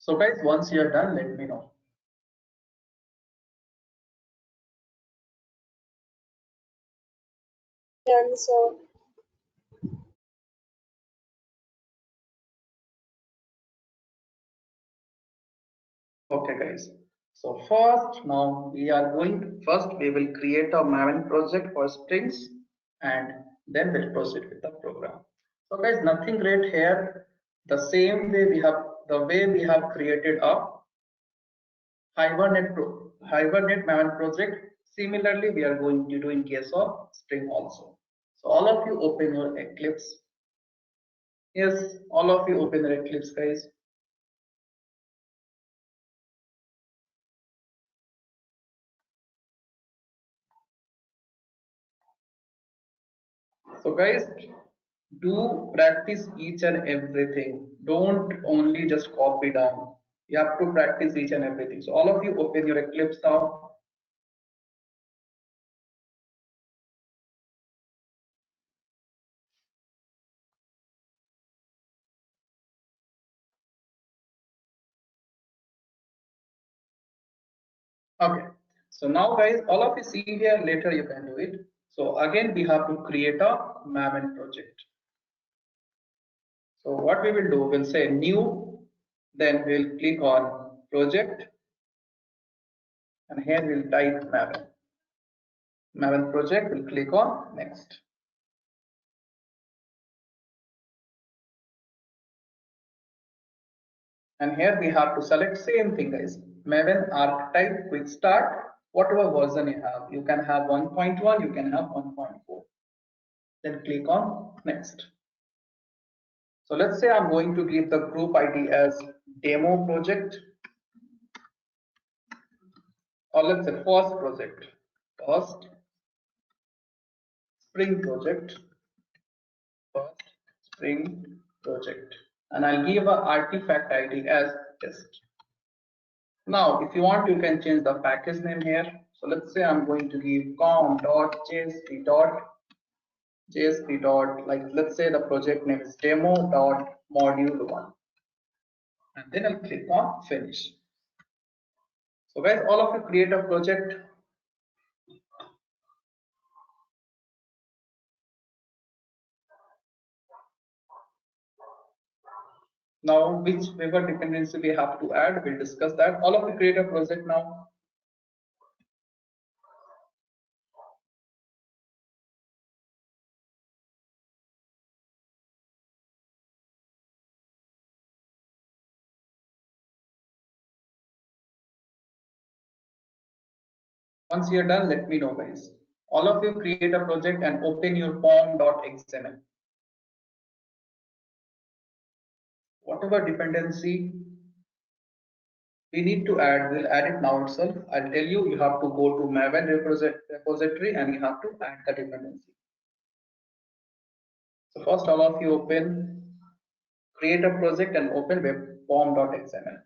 So guys, once you're done, let me know. Done, sir. Okay guys, so first now we are going to, first we will create a Maven project for Sprints and then we'll proceed with the program. So guys, nothing great here. The same way we have created a Hibernate Maven project. Similarly, we are going to do in case of Spring also. So all of you open your Eclipse. Yes, all of you open your Eclipse guys. So guys, do practice each and everything. Don't only just copy down. You have to practice each and everything. So all of you open your Eclipse now. Okay. So now guys, all of you see here, later you can do it. So again, we have to create a Maven project. So what we will do, we'll say new, then we'll click on project, and here we'll type Maven. Maven project, we'll click on next. And here we have to select same thing guys, Maven archetype quick start, whatever version you have. You can have 1.1, you can have 1.4. Then click on next. So let's say I'm going to give the group ID as demo project, or let's say first project, first spring project, first spring project, and I'll give a artifact ID as test. Now if you want, you can change the package name here. So let's say I'm going to give com.jsp dot, like let's say the project name is demo.module1, and then I'll click on finish. So guys, all of you create a project. Now whichever dependency we have to add, we'll discuss that. All of you create a project now. Once you're done, let me know guys. All of you create a project and open your pom.xml. Whatever dependency we need to add, we'll add it now itself. I'll tell you, you have to go to Maven repository and you have to add the dependency. So first all of you open, create a project and open webform.xml.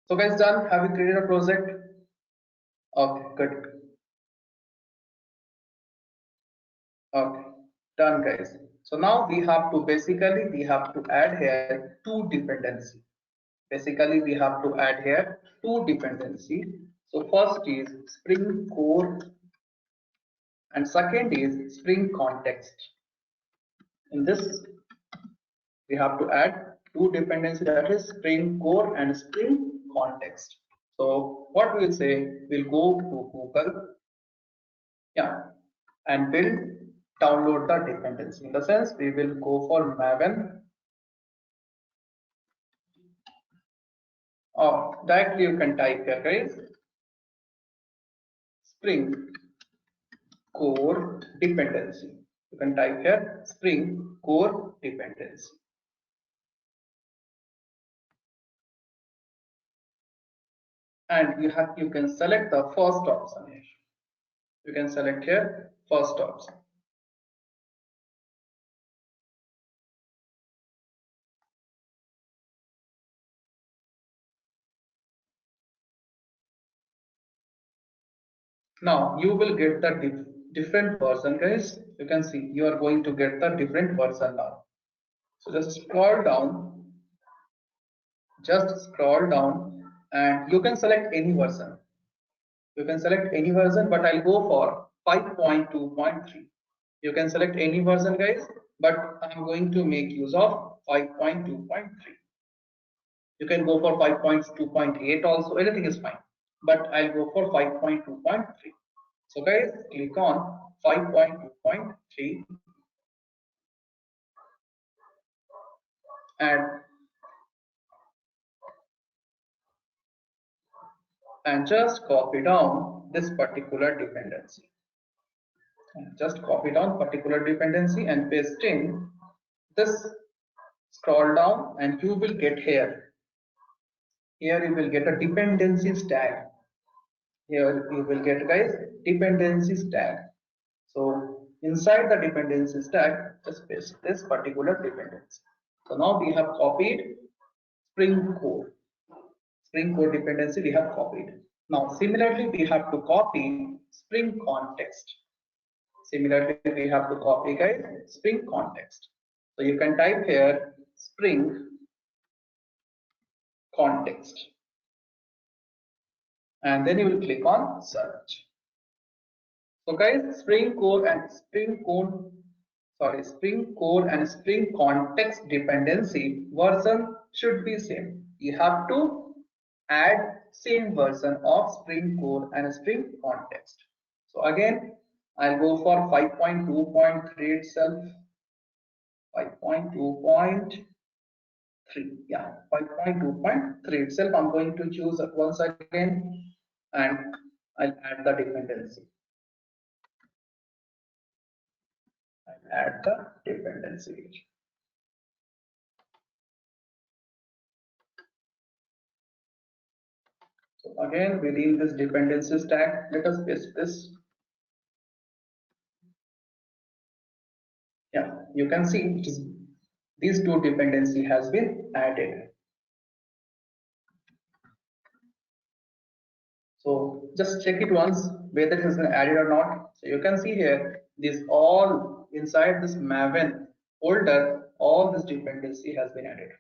So guys, done? Have you created a project? Okay, good. Okay, done guys. So now we have to add here two dependency. Basically we have to add here two dependency. So first is Spring Core and second is Spring Context. In this we have to add two dependency, that is Spring Core and Spring Context. So what we'll say, we'll go to Google, yeah, and will download the dependency. In the sense, we will go for Maven, or directly you can type here, guys, Spring Core dependency. You can type here Spring Core dependency. And you can select the first option here. You can select here first option. Now you will get the different version, guys. You can see you are going to get the different version now. So just scroll down, and you can select any version. You can select any version, but I'll go for 5.2.3. You can select any version, guys, but I'm going to make use of 5.2.3. You can go for 5.2.8 also, anything is fine, but I'll go for 5.2.3. So guys, click on 5.2.3 and just copy down this particular dependency. Just copy down particular dependency and paste in this. Scroll down and you will get here. Here you will get a dependencies tag. Here you will get, guys, dependencies tag. So inside the dependencies tag, just paste this particular dependency. So now we have copied Spring Core. Spring Core dependency we have copied. Now similarly we have to copy Spring Context. Similarly we have to copy, guys, Spring Context. So you can type here Spring Context, and then you will click on search. So guys, Spring Core and Spring Context dependency version should be same. You have to add same version of Spring Core and Spring Context. So again, I'll go for 5.2.3 itself. 5.2.3, yeah, 5.2.3 itself. I'm going to choose once again, and I'll add the dependency. So again, within this dependencies tag, let us paste this. Yeah, you can see these two dependency has been added. So just check it once whether it has been added or not. So you can see here, this all inside this Maven folder, all this dependency has been added.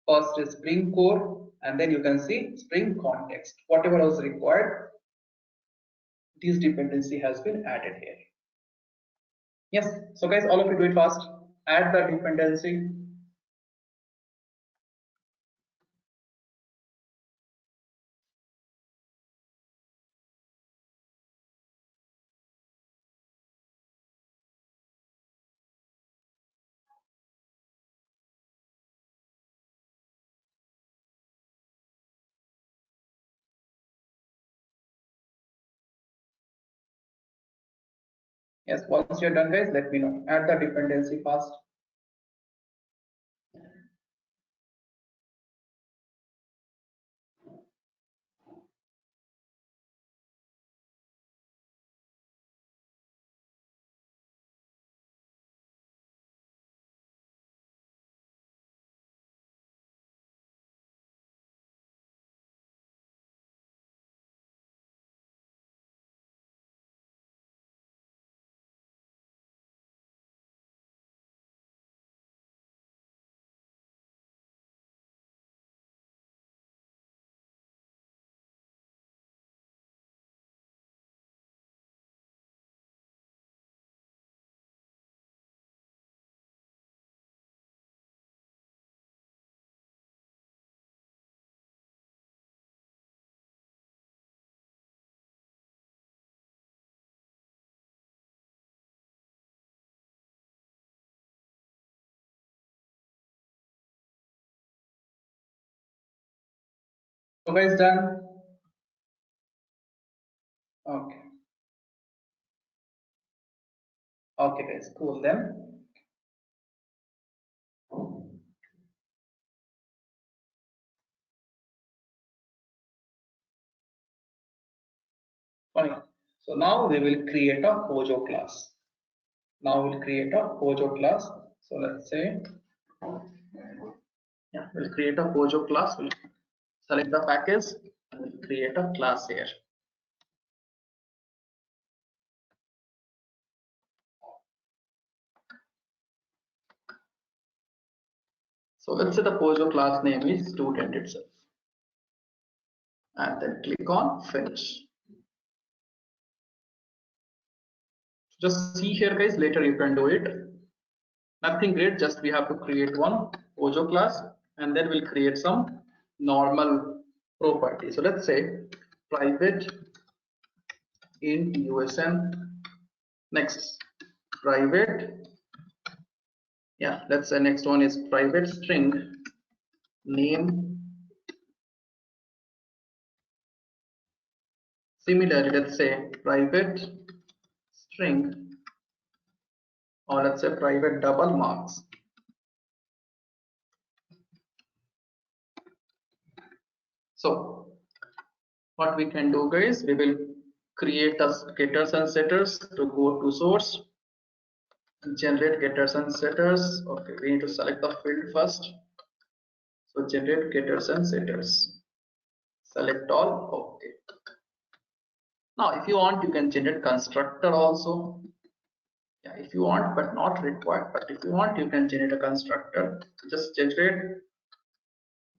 First is Spring Core, and then you can see Spring Context. Whatever was required, this dependency has been added here. Yes, so guys, all of you do it fast. Add the dependency. Yes, once you're done, guys, let me know. Add the dependency fast. So guys, done? Okay. Okay guys, cool then. Fine. So now we will create a Pojo class. Now we'll create a Pojo class. So let's say, yeah, we'll create a Pojo class. We'll select the package and we'll create a class here. So let's say the Pojo class name is student itself. And then click on finish. Just see here guys, later you can do it. Nothing great, just we have to create one Pojo class and then we'll create some normal property. So let's say private int USN, next private, yeah, let's say next one is private string name. Similarly, let's say private string, or let's say private double marks. So what we can do guys, we will create as getters and setters to go to source, generate getters and setters. Okay, we need to select the field first. So generate getters and setters, select all. Okay, now if you want you can generate constructor also. Yeah, if you want, but not required, but if you want you can generate a constructor. Just generate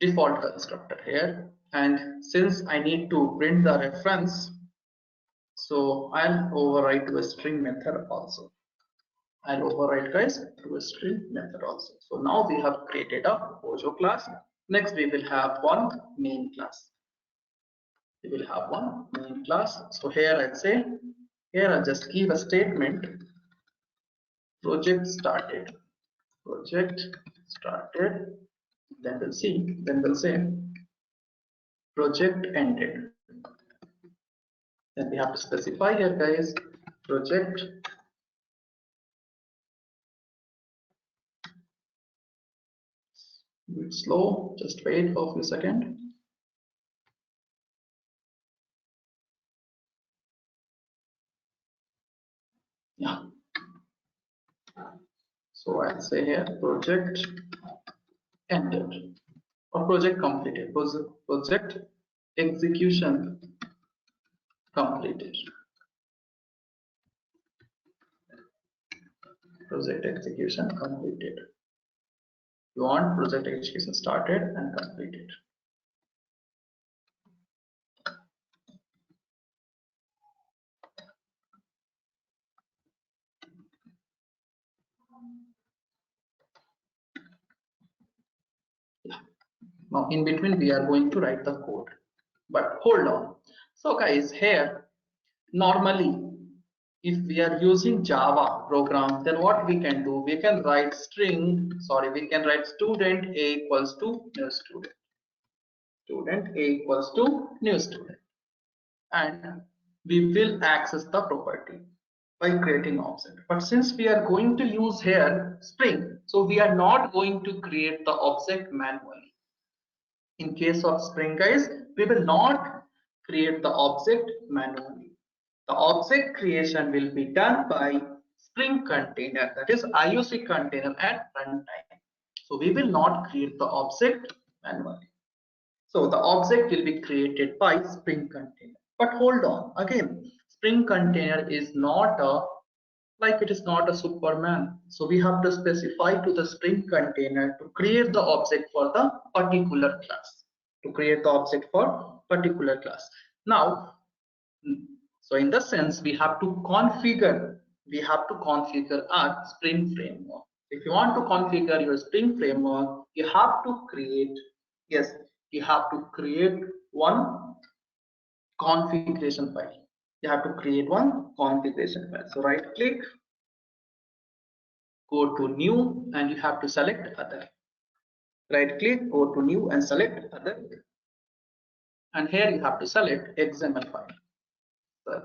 default constructor here, and since I need to print the reference, so I'll override to a string method also. I'll override guys to a string method also. So now we have created a Pojo class. Next we will have one main class. We will have one main class. So here I'd say, here I'll just give a statement, project started, project started, then we'll see, then we'll say project ended. Then we have to specify here guys, project bit slow, just wait for a few seconds. Yeah, so I'll say here project ended or project completed, project execution completed, project execution completed. You want project execution started and completed. Yeah. Now in between we are going to write the code, but hold on. So guys, here normally if we are using Java program, then what we can do, we can write we can write student A equals to new student, student A equals to new student, and we will access the property by creating object. But since we are going to use here Spring, so we are not going to create the object manually. In case of Spring guys, we will not create the object manually. The object creation will be done by Spring container, that is IOC container at runtime. So we will not create the object manually. So the object will be created by Spring container. But hold on, again, Spring container is not a, like it is not a Superman. So we have to specify to the Spring container to create the object for the particular class. To create the object for particular class. Now, so in the sense we have to configure our Spring framework. If you want to configure your Spring framework, you have to create, yes, you have to create one configuration file. You have to create one configuration file. So right click, go to new, and you have to select other. Right click, go to new and select other. and here you have to select XML file. So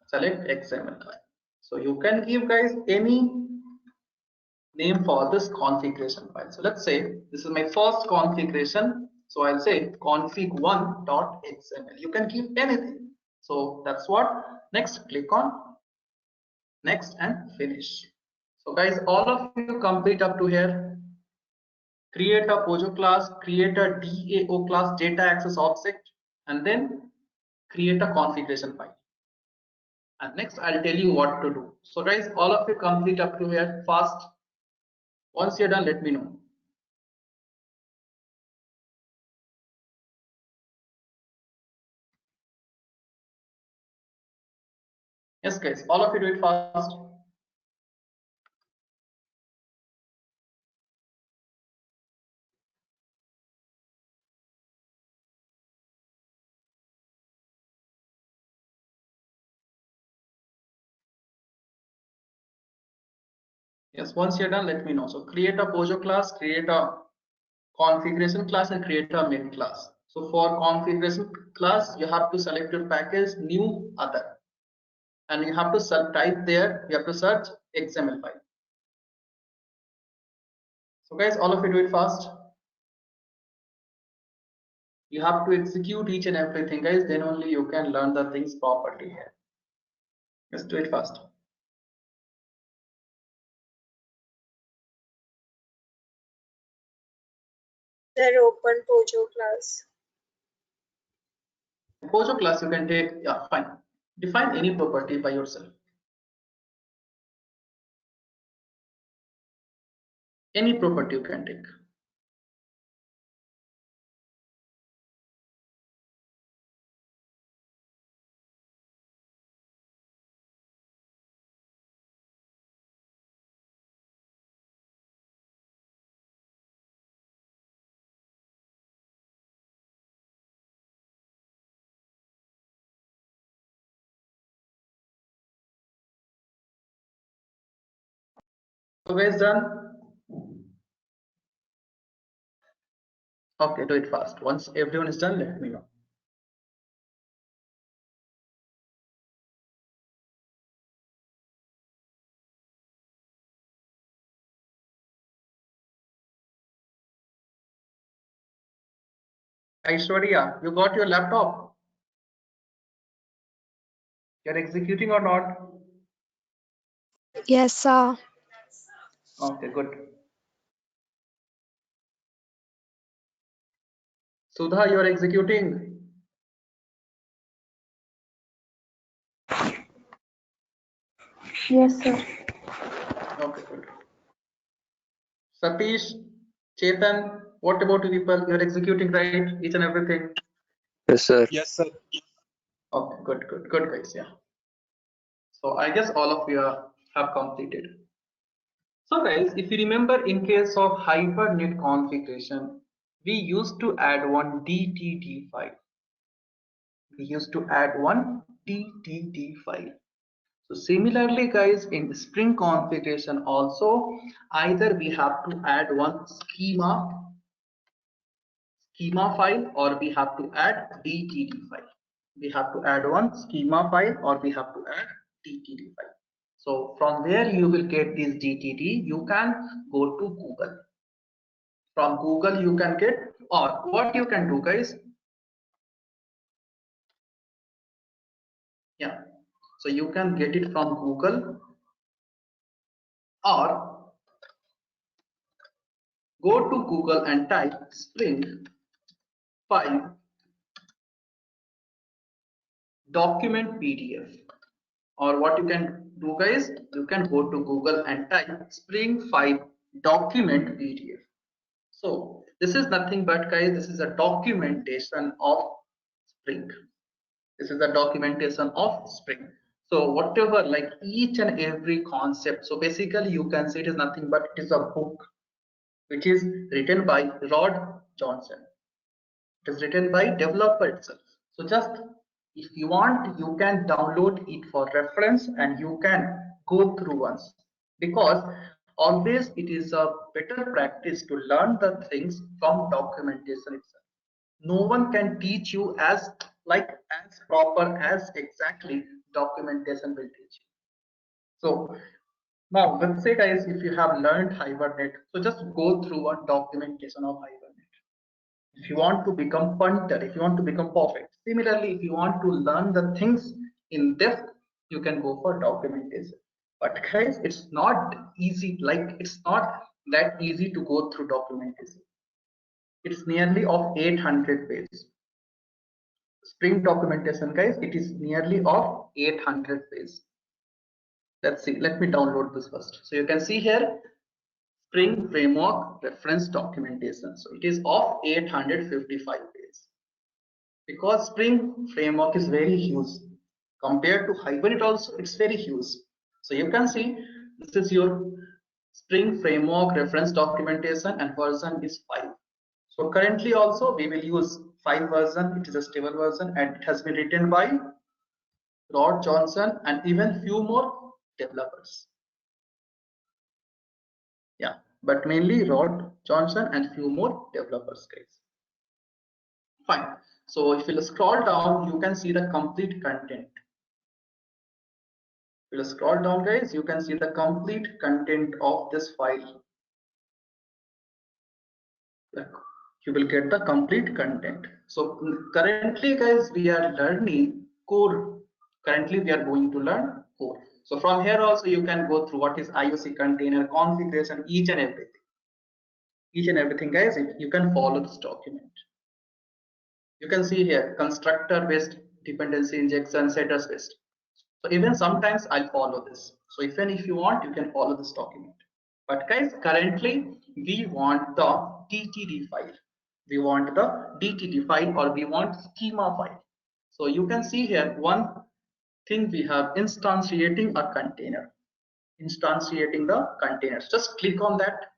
select XML file. So you can give guys any name for this configuration file. So let's say this is my first configuration. So I'll say config1.xml. You can give anything. So that's what. Next, click on next and finish. So guys, all of you complete up to here. Create a POJO class, create a DAO class, data access object, and then create a configuration file. And next I'll tell you what to do. So guys, all of you complete up to here fast. Once you're done, let me know. Yes guys, all of you do it fast. Yes, once you're done, let me know. So create a POJO class, create a configuration class, and create a main class. So for configuration class, you have to select your package, new, other, and you have to type there. You have to search XML file. So guys, all of you do it fast. You have to execute each and everything, guys. Then only you can learn the things properly here. Just do it fast. Sir, open POJO class. POJO class you can take, yeah, fine. Define any property by yourself. Any property you can take. So guys, done? Okay, do it fast. Once everyone is done, let me know. Aishwarya, you got your laptop? You're executing or not? Yes, sir. Okay, good. Sudha, you're executing. Yes, sir. Okay, good. Satish, Chetan, what about you people? You're executing right, each and everything. Yes, sir. Yes, sir. Okay, good guys, yeah. So I guess all of you have completed. So guys, if you remember in case of Hibernate configuration, we used to add one DTD file. We used to add one DTD file. So similarly guys, in Spring configuration also, either we have to add one schema file or we have to add DTD file. We have to add one schema file or we have to add DTD file. So from where you will get this DTD, you can go to Google. From Google you can get, or what you can do guys, yeah, so you can get it from Google or go to Google and type Spring 5 document PDF, or what you can do guys, you can go to Google and type Spring 5 document PDF. So this is nothing but guys, this is a documentation of Spring. This is the documentation of Spring. So whatever, like each and every concept, so basically you can say it is nothing but it is a book which is written by Rod Johnson. It is written by developer itself. So just if you want, you can download it for reference and you can go through once, because always it is a better practice to learn the things from documentation itself. No one can teach you as proper as exactly documentation will teach you. So now let's say guys, if you have learned Hibernate, so just go through one documentation of Hibernate. If you want to become punter, if you want to become perfect. Similarly, if you want to learn the things in depth, you can go for documentation. But guys, it's not easy, it's not that easy to go through documentation. It's nearly of 800 pages. Spring documentation, guys, it is nearly of 800 pages. Let's see, let me download this first. So you can see here, Spring Framework Reference Documentation. So it is of 855 pages. Because Spring Framework is very huge. Compared to Hibernate also, it's very huge. So you can see, this is your Spring Framework Reference Documentation and version is 5. So currently also we will use 5 version. It is a stable version and it has been written by Rod Johnson and even few more developers. Yeah, but mainly Rod Johnson and few more developers, guys. Fine. So if you scroll down, you can see the complete content. If you scroll down, guys, you can see the complete content of this file. You will get the complete content. So currently, guys, we are learning core. Currently, we are going to learn core. So from here also, you can go through what is IOC container configuration, each and everything, guys. You can follow this document. You can see here constructor based dependency injection, setters based. So even sometimes I'll follow this. So even if you want, you can follow this document. But guys, currently we want the DTD file. We want the DTD file or we want schema file. So you can see here one thing, we have instantiating a container. Instantiating the containers. Just click on that.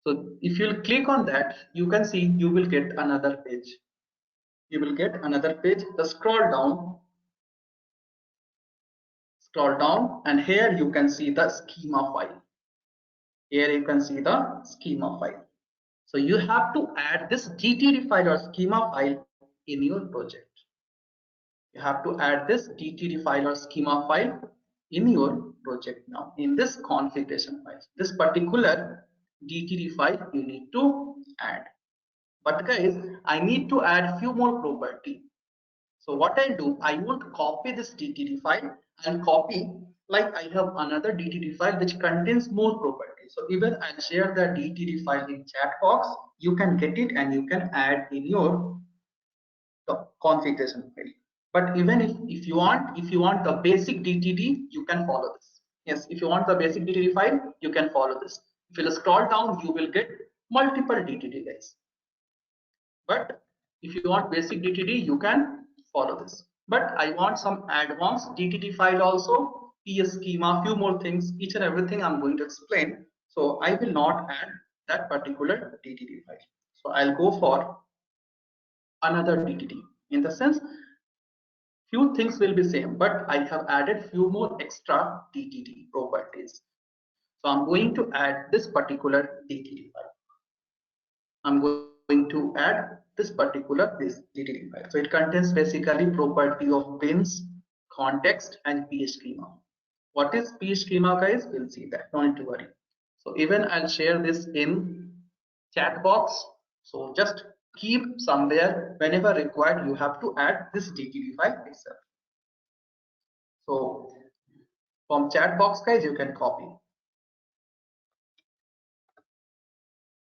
So if you click on that, you can see you will get another page. You will get another page. Just scroll down, and here you can see the schema file. Here you can see the schema file. So you have to add this DTD file or schema file in your project. You have to add this DTD file or schema file in your project now. In this configuration file, this particular DTD file you need to add. But guys, I need to add few more property. So what I'll do, I won't copy this DTD file. I'll copy, like I have another DTD file which contains more properties. So even I'll share the DTD file in chat box. You can get it and you can add in your configuration file. But even if you want the basic DTD, you can follow this. Yes, if you want the basic DTD file, you can follow this. If you scroll down, you will get multiple DTD, guys. But if you want basic DTD, you can follow this. But I want some advanced DTD file also, PS schema, few more things, each and everything I'm going to explain. So I will not add that particular DTD file. So I'll go for another DTD. In the sense, few things will be same, but I have added few more extra DTD properties. So I'm going to add this particular DTD file. I'm going to add this DTD file. So it contains basically property of bins, context, and pschema. What is pschema, guys? We'll see that. Don't need to worry. So even I'll share this in chat box. So just keep somewhere, whenever required, you have to add this DTD file itself. So from chat box, guys, you can copy.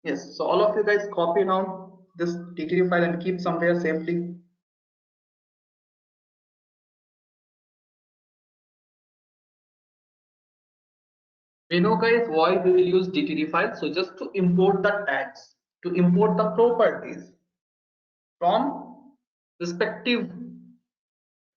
Yes, so all of you guys copy now this DTD file and keep somewhere safely. We know, guys, why we will use DTD file. So just to import the tags, to import the properties from respective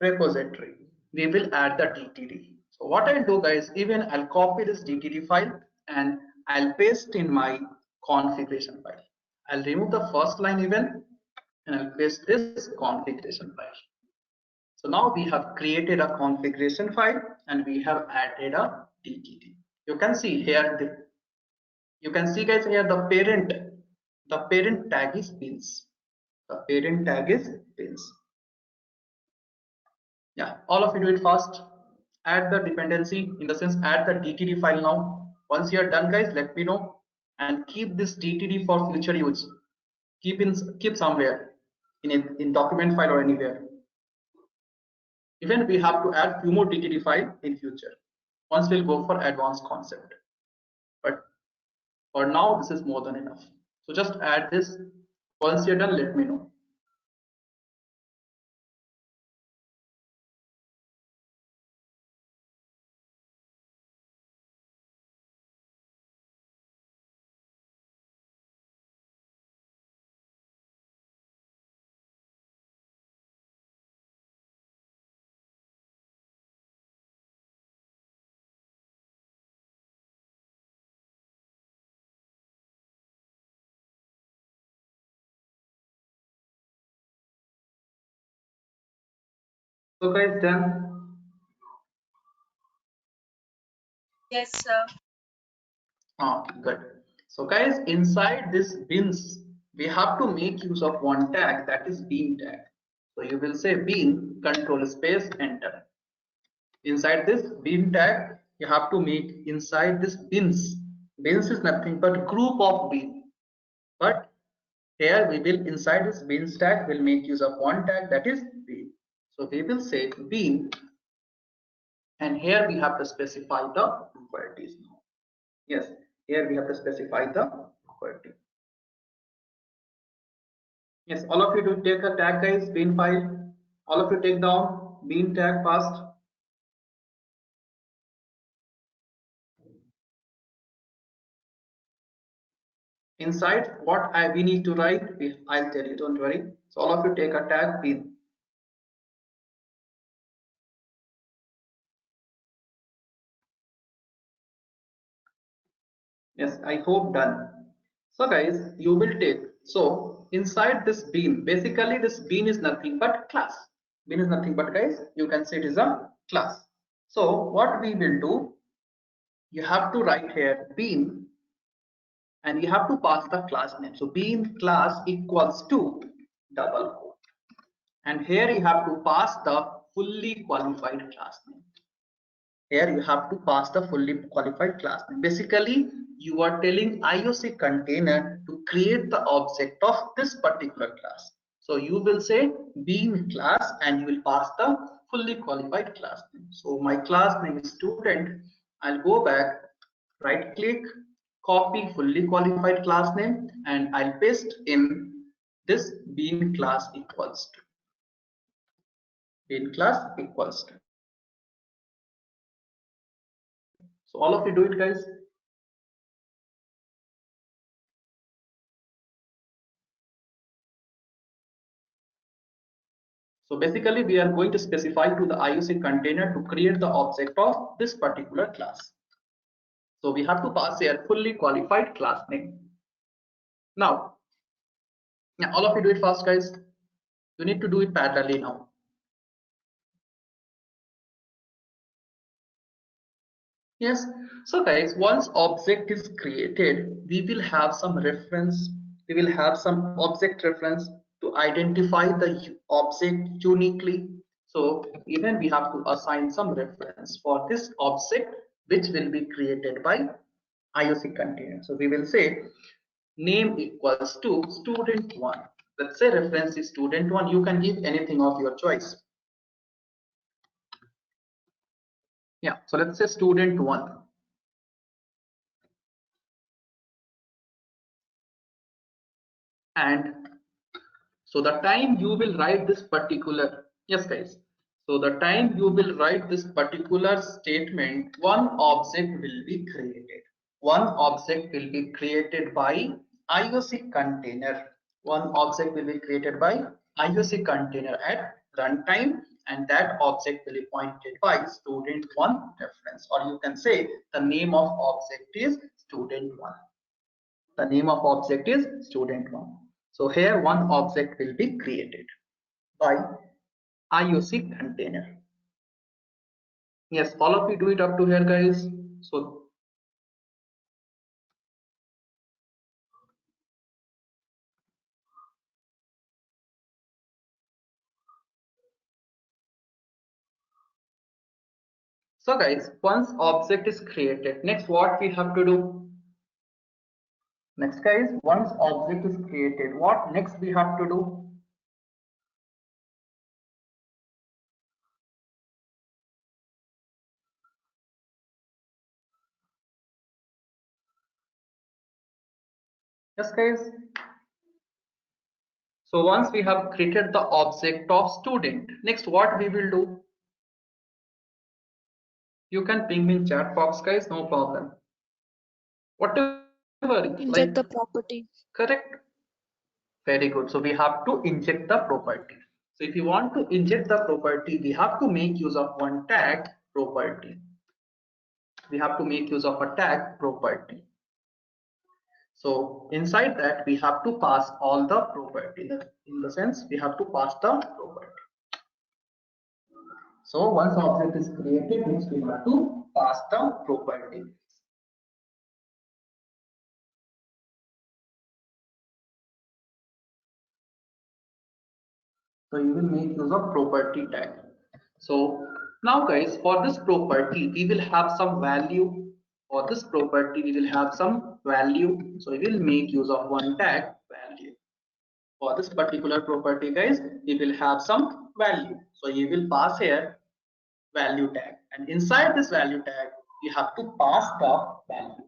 repository, we will add the DTD. So what I'll do, guys, even I'll copy this DTD file and I'll paste in my configuration file. I'll remove the first line even and I'll paste this configuration file. So now we have created a configuration file and we have added a DTD. You can see here, you can see, guys, here the parent tag is bins. The parent tag is bins. Yeah, all of you do it fast. Add the dependency, in the sense add the DTD file now. Once you are done, guys, let me know, and keep this DTD for future use. Keep somewhere in document file or anywhere. Even we have to add few more DTD file in future. Once we'll go for advanced concept, but for now this is more than enough. So just add this. Once you're done, let me know. So guys, done? Yes, sir. Good. So guys, inside this bins, we have to make use of one tag, that is bean tag. So you will say bean control space enter. Inside this bean tag, you have to make inside this bins. Bins is nothing but group of bean. But here we will, inside this beans tag, will make use of one tag, that is bean. So we will say bean, and here we have to specify the properties now. Yes, here we have to specify the property. Yes, all of you do take a tag, guys, bean file. All of you take down bean tag fast. Inside what we need to write, I'll tell you, don't worry. So all of you take a tag bean. Yes, I hope done. So guys, you will take, so inside this bean, basically this bean is nothing but class. Bean is nothing but, guys, you can say it is a class. So what we will do, you have to write here bean, and you have to pass the class name. So bean class equals to double quote, and here you have to pass the fully qualified class name. Here you have to pass the fully qualified class name. Basically, you are telling IOC container to create the object of this particular class. So you will say bean class, and you will pass the fully qualified class name. So my class name is student. I'll go back, right click, copy fully qualified class name, and I'll paste in this bean class equals to. Bean class equals to. So all of you do it, guys. So basically, we are going to specify to the IOC container to create the object of this particular class. So we have to pass here fully qualified class name. Now, all of you do it fast, guys. You need to do it parallelly now. Yes. So guys, once object is created, we will have some reference. We will have some object reference to identify the object uniquely. So even we have to assign some reference for this object, which will be created by IOC container. So we will say name equals to student1. Let's say reference is student1. You can give anything of your choice. Yeah, so let's say student1. And so the time you will write this particular, yes guys, so the time you will write this particular statement, one object will be created. One object will be created by IOC container. One object will be created by IOC container at runtime, and that object will be pointed by student1 reference, or you can say the name of object is student1. The name of object is student1. So here one object will be created by IOC container. Yes, all of you do it up to here, guys. So So guys, once object is created, next what we have to do? Next guys, once object is created, what next we have to do? Yes guys. So once we have created the object of student, next what we will do? You can ping me in chat box guys, no problem. Whatever, Inject like, the property. correct. Very good. So we have to inject the property. So if you want to inject the property, we have to make use of one tag property. We have to make use of a tag property. So inside that we have to pass all the property. In the sense we have to pass the property. So once object is created, means we have to pass the property. So you will make use of property tag. So now guys, for this property, we will have some value. For this property, we will have some value. So we will make use of one tag value. For this particular property guys, we will have some value. So you will pass here value tag. And inside this value tag, you have to pass the value.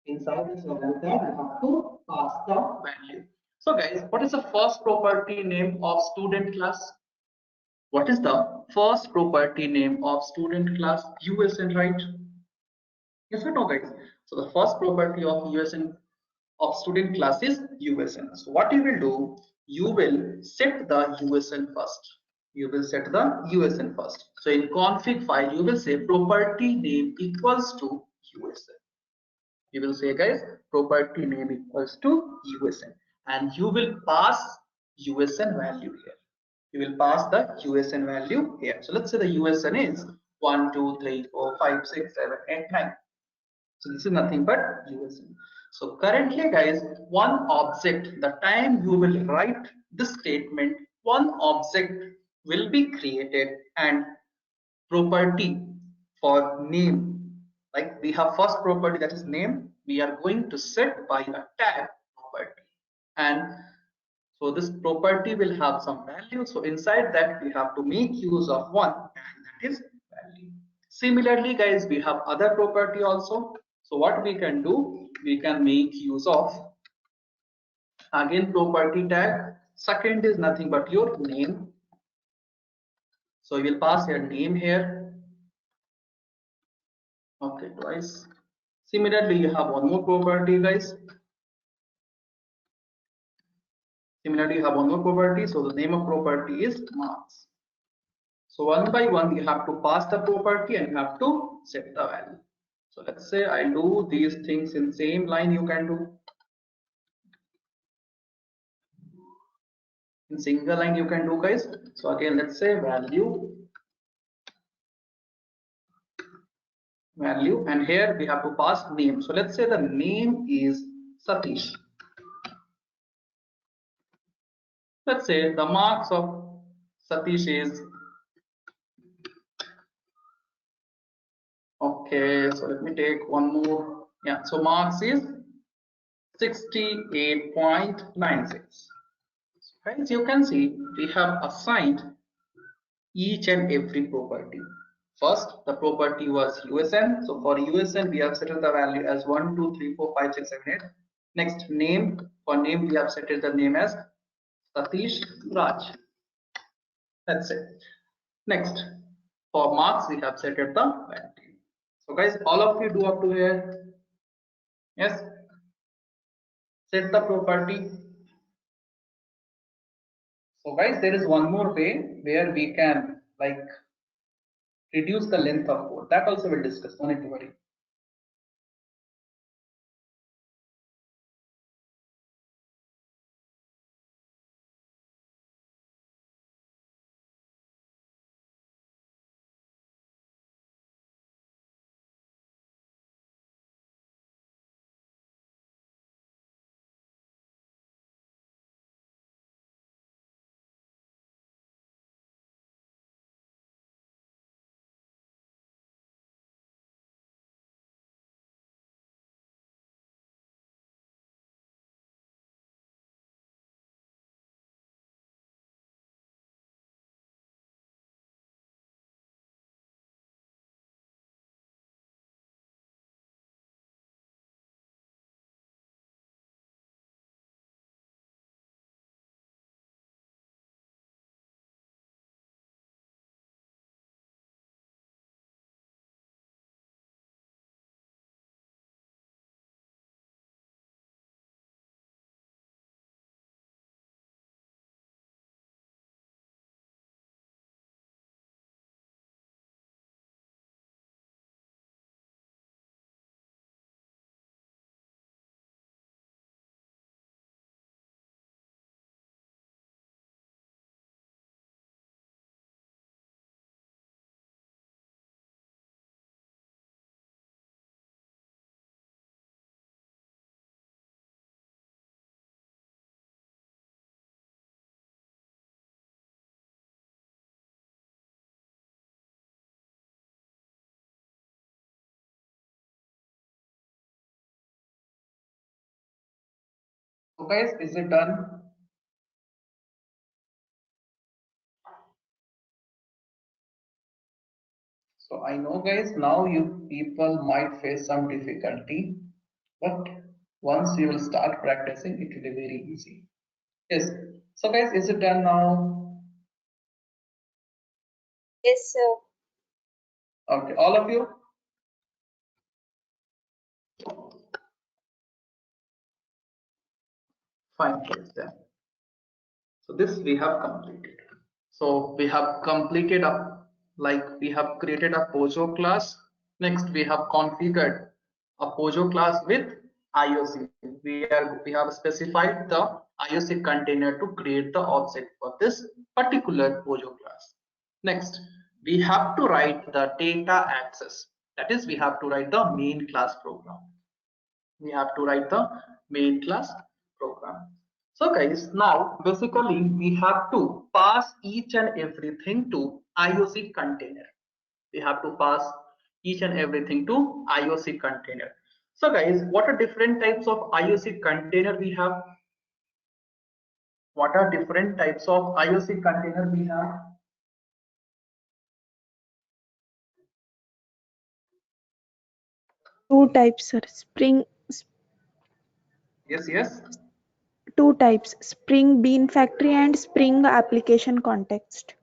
Inside this value tag, you have to pass the value. So guys, what is the first property name of student class? What is the first property name of student class? USN, right? Yes or no, guys? So the first property of USN of student class is USN. So what you will do, you will set the USN first. You will set the USN first. So in config file, you will say property name equals to USN. You will say guys, property name equals to USN, and you will pass USN value here. You will pass the USN value here. So let's say the USN is 1, 2, 3, 4, 5, 6, 7, 8, 9. So this is nothing but USN. So currently guys, one object, the time you will write this statement, one object will be created, and property for name, like we have first property, that is name, we are going to set by a tag property. And so this property will have some value. So inside that we have to make use of one, and that is value. Similarly guys, we have other property also. So what we can do, we can make use of again property tag. Second is nothing but your name. So we will pass your name here. Okay, twice. Similarly, you have one more property guys. Similarly, you have one more property. So the name of property is marks. So one by one, you have to pass the property and you have to set the value. So let's say I do these things in same line, you can do. In single line, you can do guys. So again, let's say value, and here we have to pass name. So let's say the name is Satish. Let's say the marks of Satish is, okay, so let me take one more. Yeah, so marks is 68.96. Guys, you can see we have assigned each and every property. First, the property was USN. So for USN, we have set the value as 1, 2, 3, 4, 5, 6, 7, 8. Next, name. For name, we have set the name as Satish Raj. That's it. Next, for marks, we have set the value. So guys, all of you do up to here. Yes. Set the property. So guys, there is one more way where we can like reduce the length of code. That also we'll discuss. No need to worry. So guys, is it done? So I know guys, now you people might face some difficulty, but once you will start practicing, it will be very easy. Yes. So guys, is it done now? Yes, sir. Okay, all of you? Fine, guys, then. So this we have completed. So we have completed we have created a Pojo class. Next, we have configured a Pojo class with IOC. We have specified the IOC container to create the object for this particular Pojo class. Next, we have to write the data access. That is, we have to write the main class program. We have to write the main class program. So guys, now basically we have to pass each and everything to IOC container. We have to pass each and everything to IOC container. So guys, what are different types of IOC container we have? What are different types of IOC container we have? Two types, sir. Yes. Two types: Spring Bean Factory and Spring Application Context.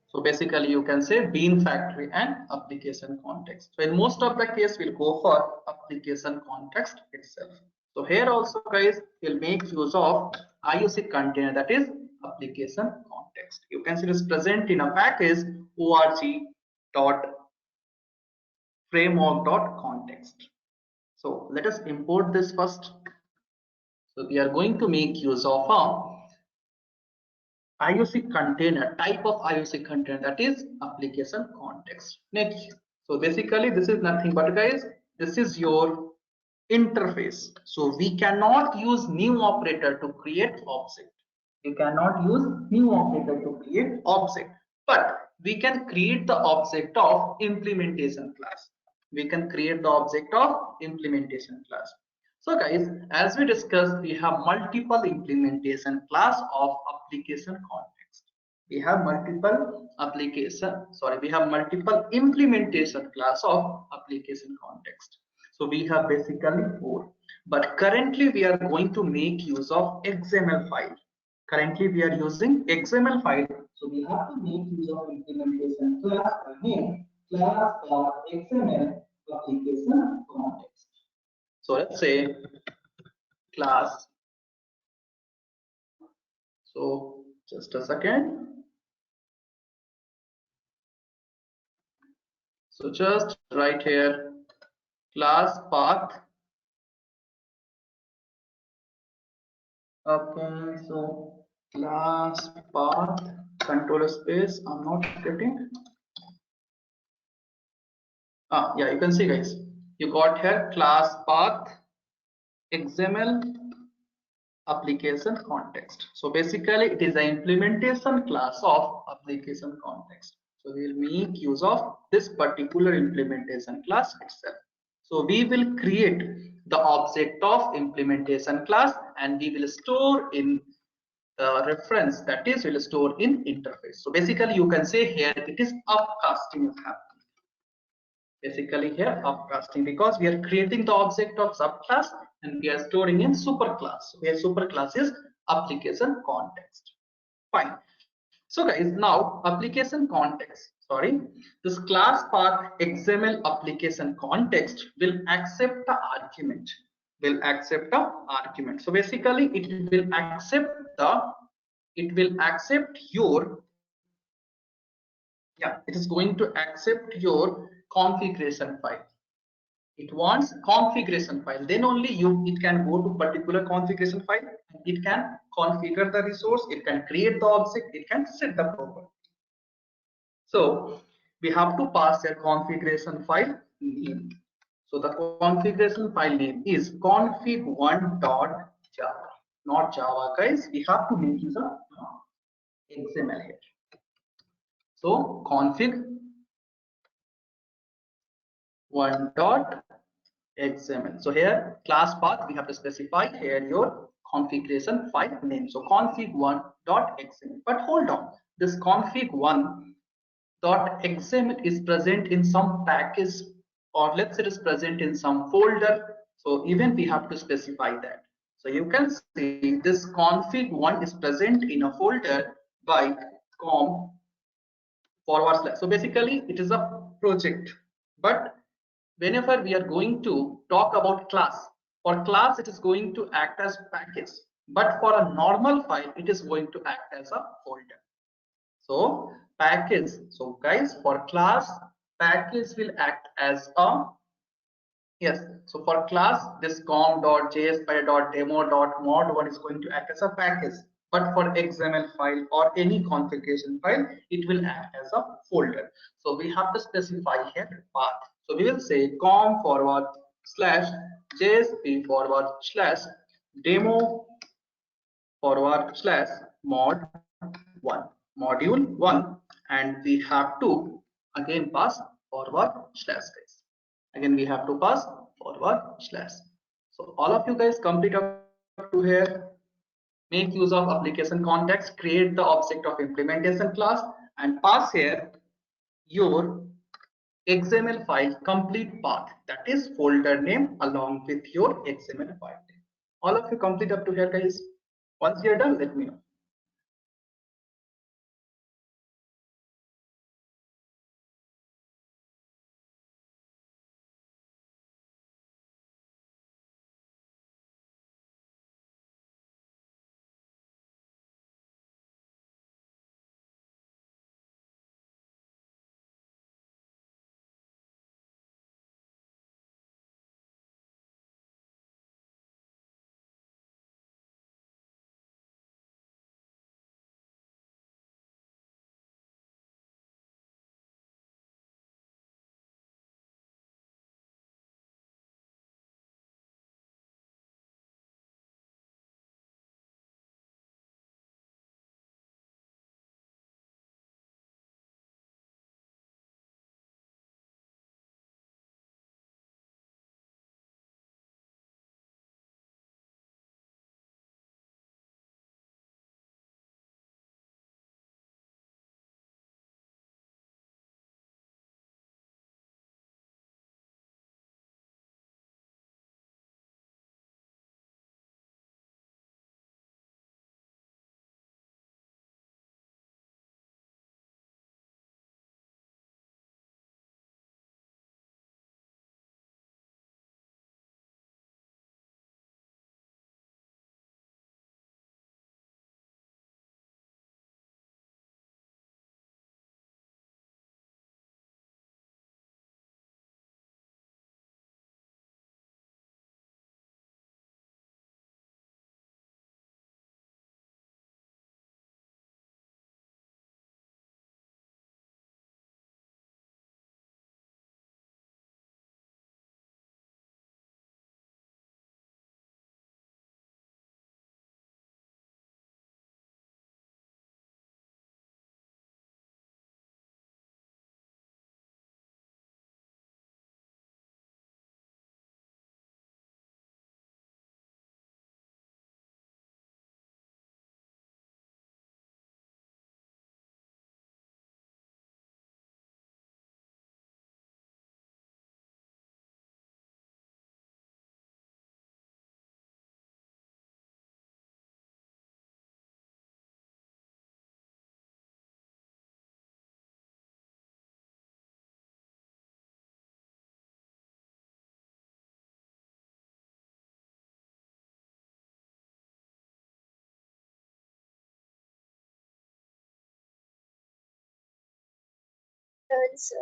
So basically you can say Bean Factory and application context. So in most of the case we'll go for application context itself. So here also guys we'll make use of IOC container, that is application context. You can see it is present in a package org.framework.context. So let us import this first. So we are going to make use of a IOC container, type of IOC container, that is application context. Next, so basically this is nothing but guys, this is your interface. So we cannot use new operator to create object. We cannot use new operator to create object, but we can create the object of implementation class. We can create the object of implementation class. So guys, as we discussed, we have multiple implementation class of application context. We have multiple implementation class of application context. So we have basically 4, but currently we are going to make use of XML file. Currently we are using XML file, so we have to make use of implementation class name class of XML application context. So let's say class. So just a second. So just right here, class path. Okay, so class path controller space. I'm not getting. Yeah, you can see guys. You got here class path XML application context. So basically it is an implementation class of application context. So we will make use of this particular implementation class itself. So we will create the object of implementation class and we will store in the reference, that is will store in interface. So basically you can say here it is upcasting is happening. Basically here upcasting, because we are creating the object of subclass and we are storing in superclass. So here superclass is application context. Fine. So guys, now application context, this class path XML application context will accept the argument. So basically it will accept your, it is going to accept your configuration file. It wants configuration file, then only it can go to particular configuration file, it can configure the resource, it can create the object, it can set the property. So we have to pass a configuration file name. So the configuration file name is config1.java, not Java guys, we have to make use of XML here. So config1.xml. So here class path we have to specify here your configuration file name. So config1.xml. But hold on, this config1.xml is present in some package, or let's say it is present in some folder. So even we have to specify that. So you can see this config1 is present in a folder by com /. So basically it is a project, but whenever we are going to talk about class, for class it is going to act as package, but for a normal file it is going to act as a folder. So package, so guys, for class, package will act as a, yes, so for class, this com.jspi.demo.mod1 is going to act as a package, but for XML file or any configuration file, it will act as a folder. So we have to specify here path. So we will say com/jsp/demo/mod1 module 1, and we have to again pass /, guys. Again we have to pass /. So all of you guys complete up to here. Make use of application context, create the object of implementation class, and pass here your XML file complete path, that is folder name along with your XML file name. All of you complete up to here, guys. Once you're done, let me know. Answer.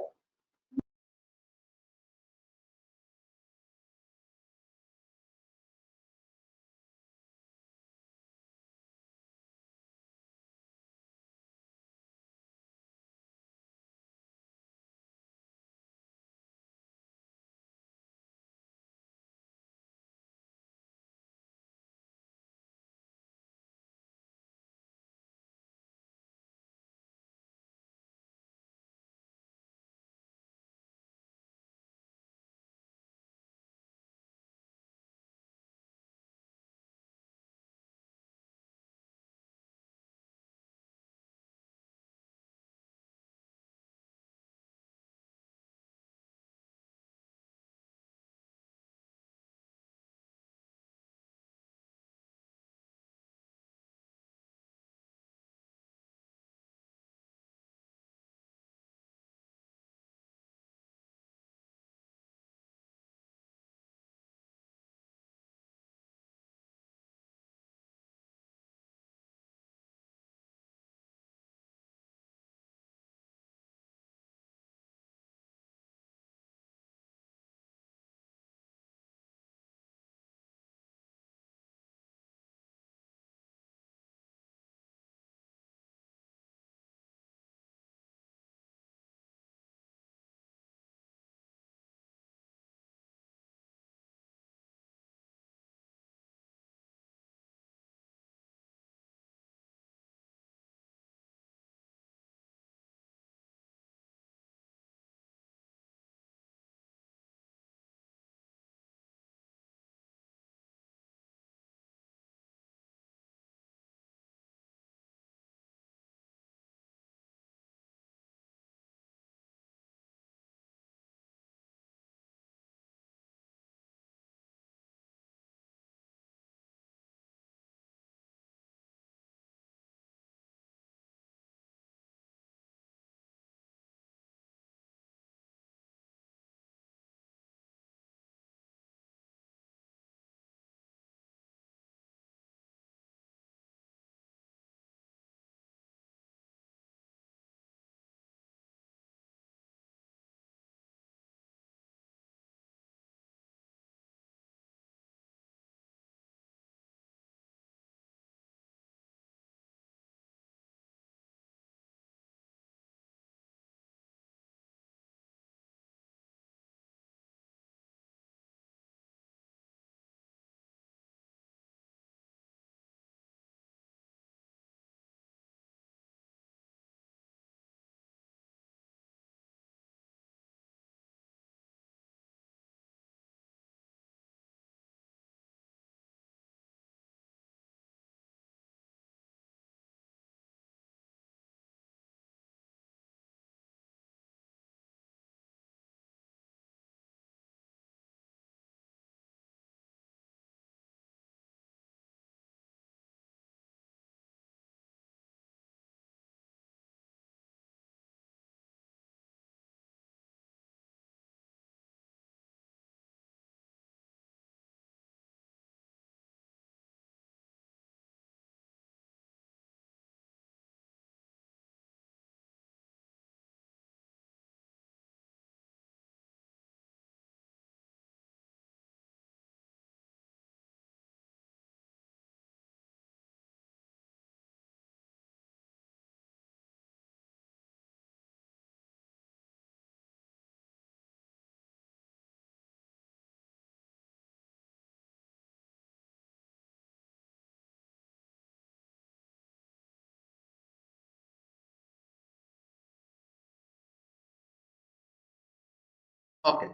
Okay,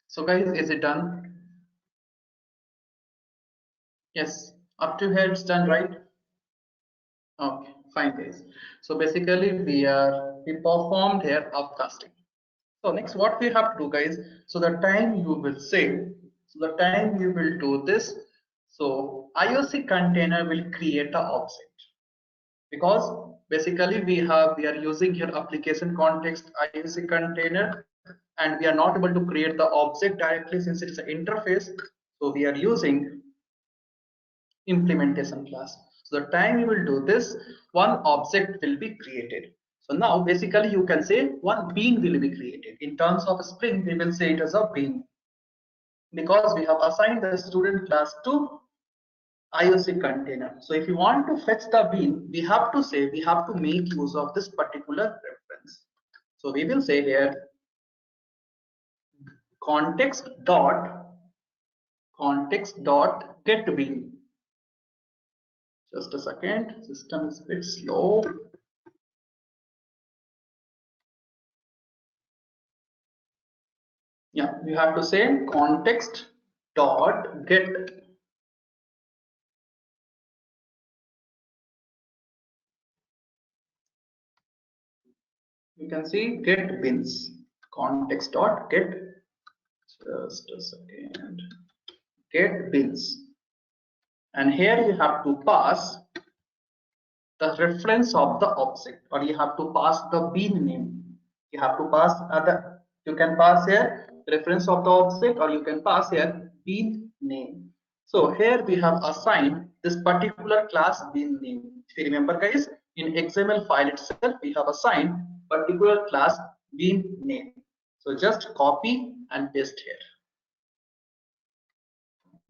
so guys, is it done? Yes, up to here it's done, right? Okay, fine guys. So basically we performed here upcasting. So next what we have to do guys, so the time you will say, so the time you will do this, so IOC container will create a object, because basically we are using here application context IOC container, and we are not able to create the object directly since it is an interface. So we are using implementation class. So the time you will do this, one object will be created. So now basically you can say one bean will be created. In terms of Spring, we will say it as a bean, because we have assigned the student class to IOC container. So if you want to fetch the bean, we have to say we have to make use of this particular reference. So we will say here context dot get bean. Just a second, system is a bit slow. Yeah, you have to say context dot get. You can see get bins. Context dot get. Just a second. Get bins. And here you have to pass the reference of the object, or you have to pass the bean name. You have to pass other. You can pass here reference of the object, or you can pass here bean name. So here we have assigned this particular class bean name. If you remember guys, in XML file itself we have assigned particular class bean name. So just copy and paste here.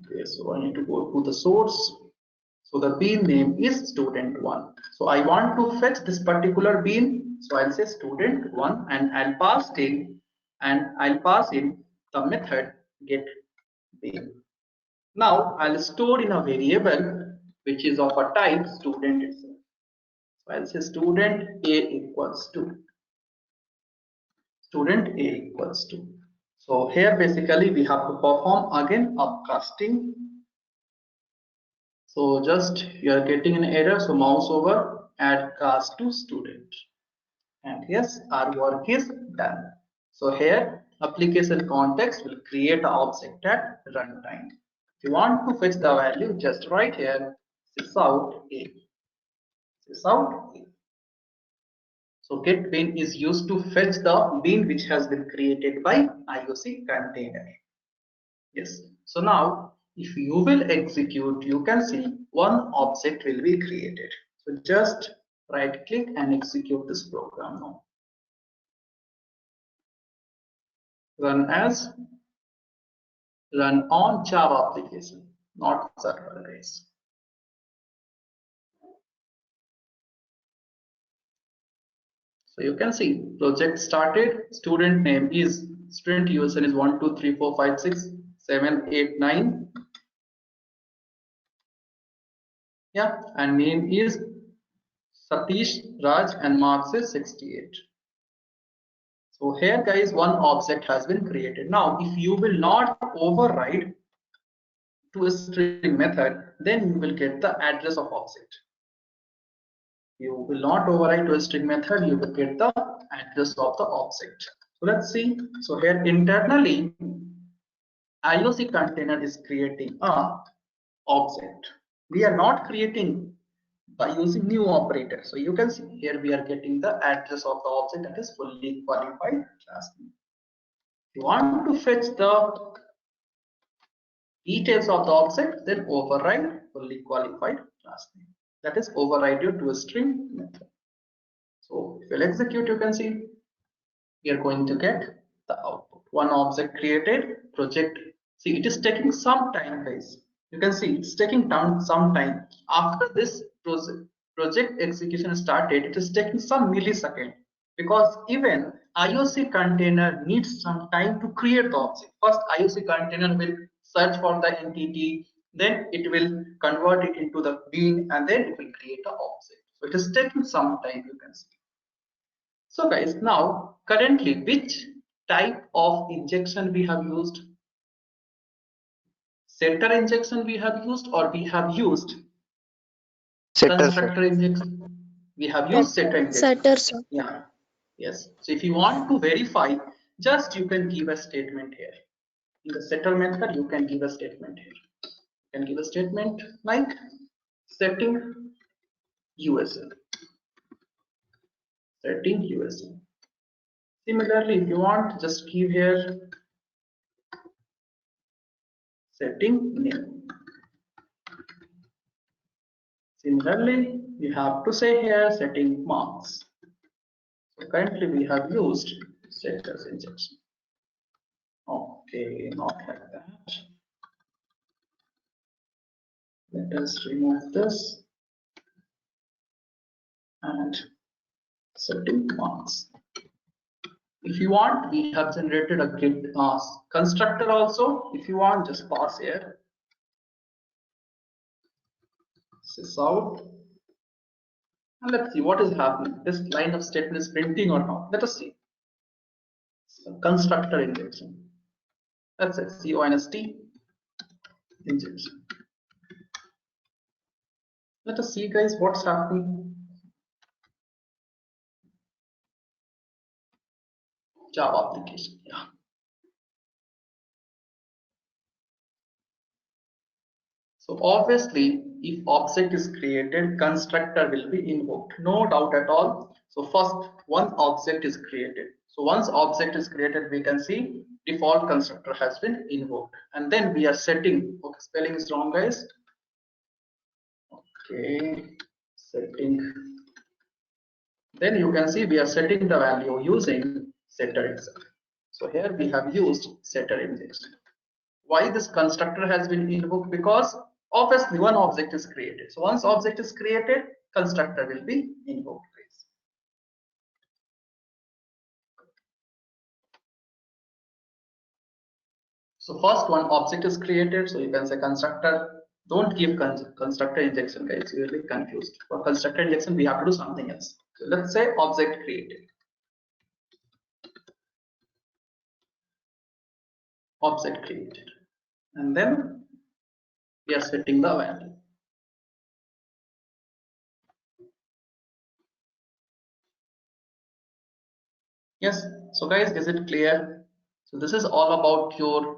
Okay, so I need to go to the source. So the bean name is student1. So I want to fetch this particular bean. So I'll say student1 and I'll pass in the method get bean. Now I'll store in a variable which is of a type student itself. So I'll say student a equals to. So here basically we have to perform again upcasting. So just you are getting an error, so mouse over, add cast to student, and yes, our work is done. So here application context will create an object at runtime. If you want to fetch the value, just write here sysout a. So get bean is used to fetch the bean which has been created by IOC container. Yes. So now if you will execute, you can see one object will be created. So just right click and execute this program now. Run on Java application, not server guys. So you can see project started, student name is student USN is 1 2 3 4 5 6 7 8 9. Yeah, and name is Satish Raj and marks is 68. So here guys, one object has been created. Now if you will not override to a string method, then you will get the address of object. You will not override to a string method, you will get the address of the object. So let's see. So here internally IOC container is creating a object. We are not creating by using new operator. So you can see here we are getting the address of the object, that is fully qualified class name. If you want to fetch the details of the object, then override fully qualified class name. That is override your to a string method. So if you'll execute, you can see we are going to get the output. One object created, project. See, it is taking some time, guys. You can see it's taking down some time. After this project execution started, it is taking some millisecond, because even IOC container needs some time to create the object. First, IOC container will search for the entity, then it will convert it into the bean, and then it will create the object. So it is taking some time, you can see. So guys, now currently which type of injection we have used? Setter injection we have used, or we have used Setter, sir. constructor injection? We have used setter injection. Setter, sir. Yeah. Yes. So if you want to verify, just you can give a statement here. In the setter method, you can give a statement here. You can give a statement like setting USL. Setting USL. Similarly, if you want, just give here setting name. Similarly, we have to say here setting marks. So currently we have used setters injection. Okay, not like that. Let us remove this and setting marks. If you want, we have generated a git constructor also. If you want, just pass here. Sys out. And let's see what is happening. This line of statement is printing or not. Let us see. So constructor injection. That's it. const injection. Let us see, guys, what's happening. Java application. Yeah. So obviously, if object is created, constructor will be invoked. No doubt at all. So first, one object is created. So once object is created, we can see default constructor has been invoked. And then we are setting, okay, spelling is wrong, guys. Okay, setting. Then you can see we are setting the value using setter itself. So here we have used setter injection. Why this constructor has been invoked? Because obviously one object is created. So once object is created, constructor will be invoked. So first one object is created, so you can say constructor. Don't give constructor injection, guys. You will be confused. For constructor injection, we have to do something else. So let's say object created. Object created. And then we are setting the value. Yes, so guys, is it clear? So this is all about your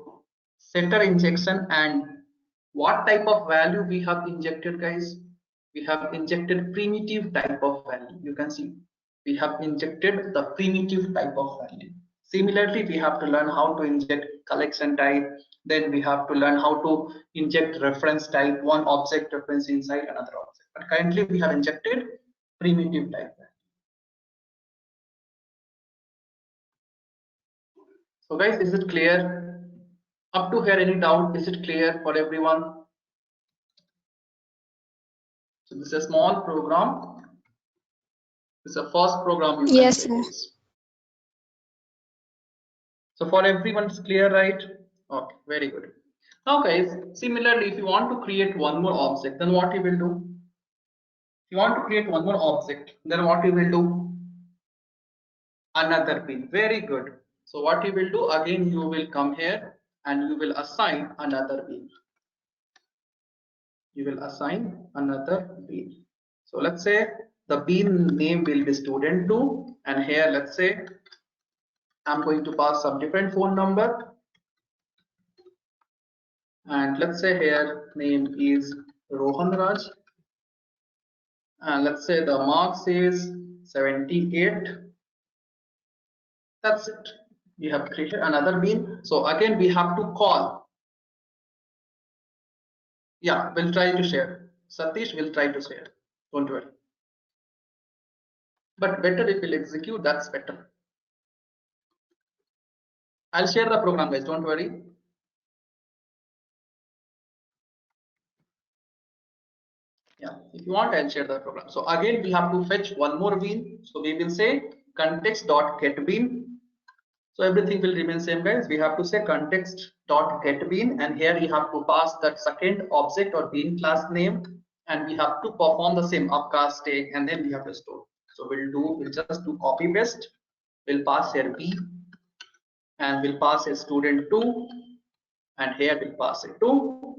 setter injection and what type of value we have injected, guys. We have injected primitive type of value. You can see we have injected the primitive type of value. Similarly, we have to learn how to inject collection type. Then we have to learn how to inject reference type, one object reference inside another object. But currently we have injected primitive type value. So guys, is it clear? Up to here, any doubt? Is it clear for everyone? So this is a small program. This is a first program you Yes, can sir. say. So for everyone it's clear, right? Okay, very good. Now guys, similarly, if you want to create one more object, then what you will do? If you want to create one more object, then what you will do? Another bin. Very good. So what you will do, again you will come here and you will assign another bin. You will assign another bin. So let's say the bin name will be student2, and here let's say I'm going to pass some different phone number, and let's say here name is Rohan Raj, and let's say the marks is 78. That's it. We have created another bin. So again we have to call. Yeah, we'll try to share. Satish will try to share. Don't worry. But better if we'll execute, that's better. I'll share the program, guys. Don't worry. Yeah, if you want, I'll share the program. So again, we have to fetch one more bean. So we will say context.getBean. So everything will remain same, guys. We have to say context.getBean, and here we have to pass that second object or bean class name, and we have to perform the same upcast tag, and then we have to store. So we'll just do copy paste. We'll pass here b, and we'll pass a student 2, and here we'll pass it to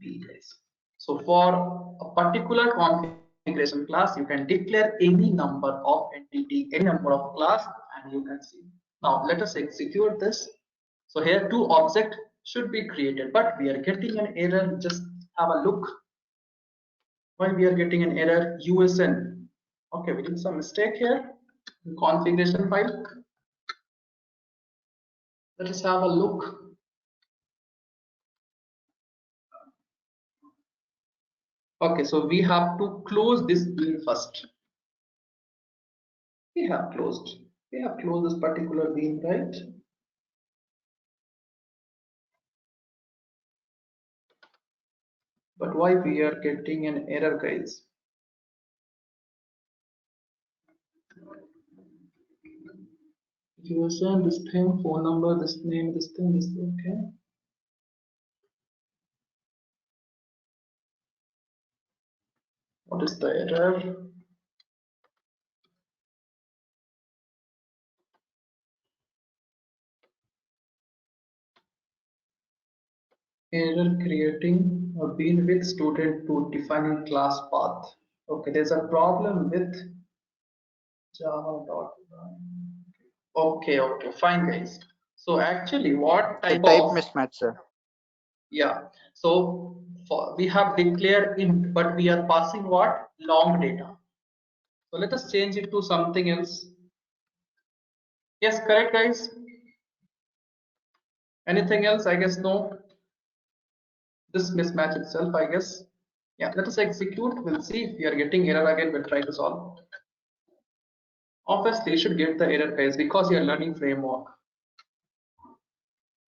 B guys. So for a particular configuration class, you can declare any number of entity, any number of class, and you can see. Now let us execute this. So here 2 objects should be created, but we are getting an error. Just have a look. Why we are getting an error? USN. Okay, we did some mistake here in configuration file. Let us have a look. Okay, so we have to close this bean first. We have closed this particular bean, right? But why we are getting an error, guys? User, this thing, phone number, this name, this thing, this thing, okay. What is the error? Error creating a bean with student to defining class path. Okay, there's a problem with Java. Okay, fine, guys. So actually, what The type type of mismatch, sir. yeah? So we have declared int, but we are passing what? Long data. So let us change it to something else. Yes, correct, guys. Anything else? I guess no. This mismatch itself, I guess. Yeah, let us execute. We'll see if we are getting error again. We'll try to solve. Obviously, you should get the error, guys, because you are learning framework.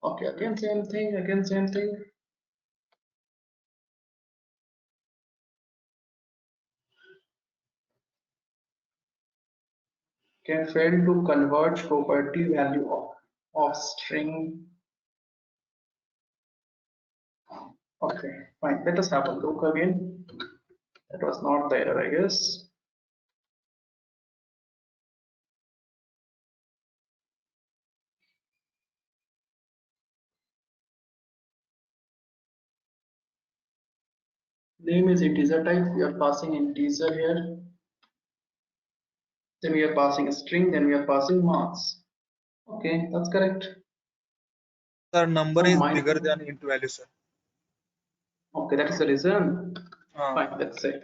Okay, again same thing. Again same thing. Can fail to convert property value of string. Okay, fine. Let us have a look again. That was not the error, I guess. Name is integer type. We are passing integer here. Then we are passing a string. Then we are passing marks. Okay, that's correct. The number So is mine- bigger than int value, sir. Okay, that is the reason. Uh, Fine, let's say.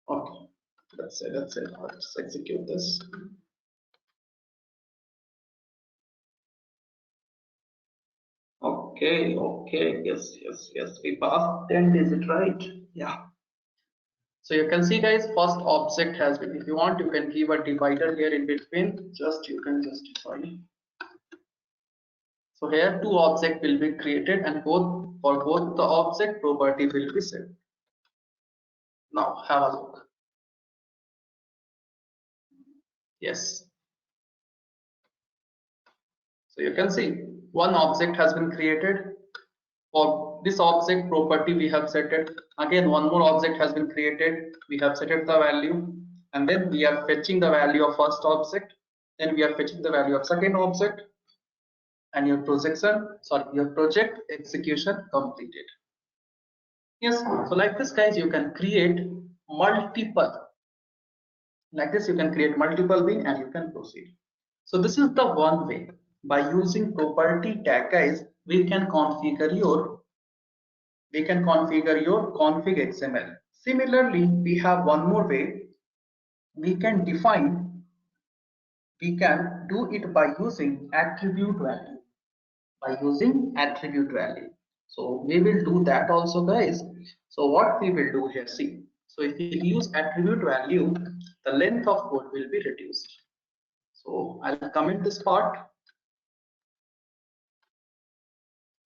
Okay, let's say. Let's execute this. Okay, yes. We passed 10 digit, right? Yeah. So you can see, guys, first object has been. If you want, you can give a divider here in between. Just you can justify. So here 2 objects will be created, and for both the object property will be set. Now have a look. Yes. So you can see one object has been created. For this object property we have set it. Again one more object has been created. We have set it the value, and then we are fetching the value of first object. Then we are fetching the value of second object, and your project execution completed. Yes. So like this, guys, you can create multiple. Like this, you can create multiple bean and you can proceed. So this is the one way. By using property tag, guys, we can configure your config XML. Similarly, we have one more way. We can do it by using attribute value. So we will do that also, guys. So what we will do here, see. So if we use attribute value, the length of code will be reduced. So I'll comment this part.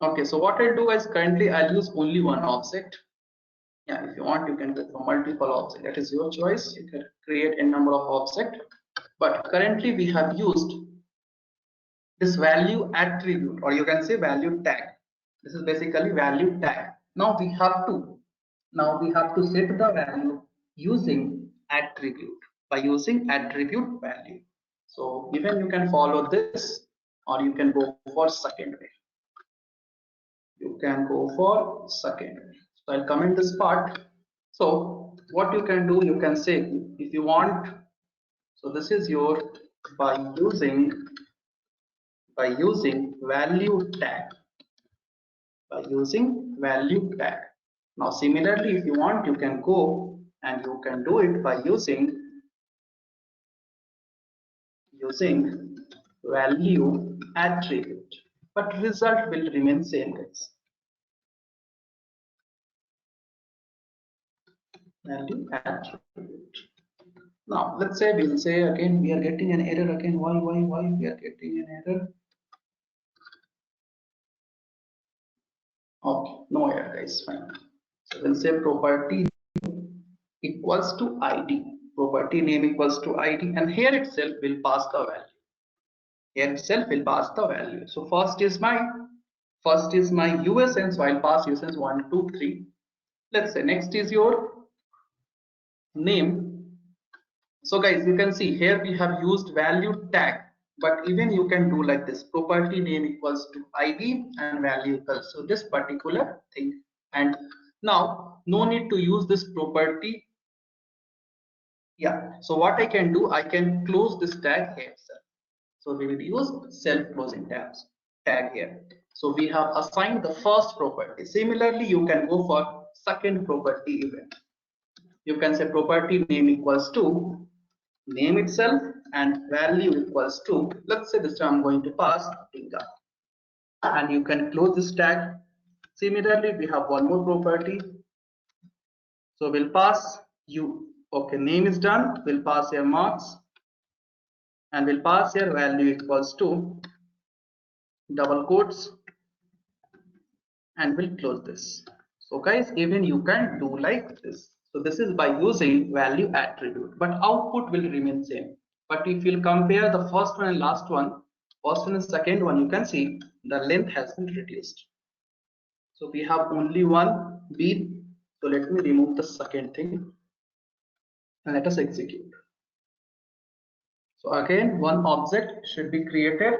Okay, so what I'll do is currently I'll use only one object. Yeah, if you want, you can get multiple objects. That is your choice. You can create a number of objects. But currently we have used this value attribute, or you can say value tag. This is basically value tag. Now we have to set the value using attribute, by using attribute value. So even you can follow this. or you can go for second way. You can go for second way. So I'll comment this part. So what you can do, you can say if you want. So this is your by using value tag. By using value tag. Now similarly, if you want, you can go and you can do it by using value attribute, but result will remain same, guys. Value attribute. Now let's say we'll say again we are getting an error again. Why we are getting an error? Okay, no error, guys. Fine. So we'll say property equals to ID. Property name equals to ID, and here itself will pass the value. Here itself will pass the value. So first is my USN, so I'll pass USN 1, 2, 3. Let's say next is your name. So guys, you can see here we have used value tag, but even you can do like this: property name equals to ID and value equals to this particular thing. And now no need to use this property. Yeah, so what I can do, I can close this tag here. So we will use self-closing tag here. So we have assigned the first property. Similarly, you can go for second property event. You can say property name equals to name itself and value equals to, let's say this time I'm going to pass Tinga, and you can close this tag. Similarly, we have one more property. So we'll pass you. Okay, name is done. We'll pass here marks, and we'll pass here value equals to double quotes, and we'll close this. So guys, even you can do like this. So this is by using value attribute, but output will remain same. But if you'll compare the first one and last one, first one and second one, you can see the length has been reduced. So we have only one bean. So let me remove the second thing and let us execute. So again, one object should be created.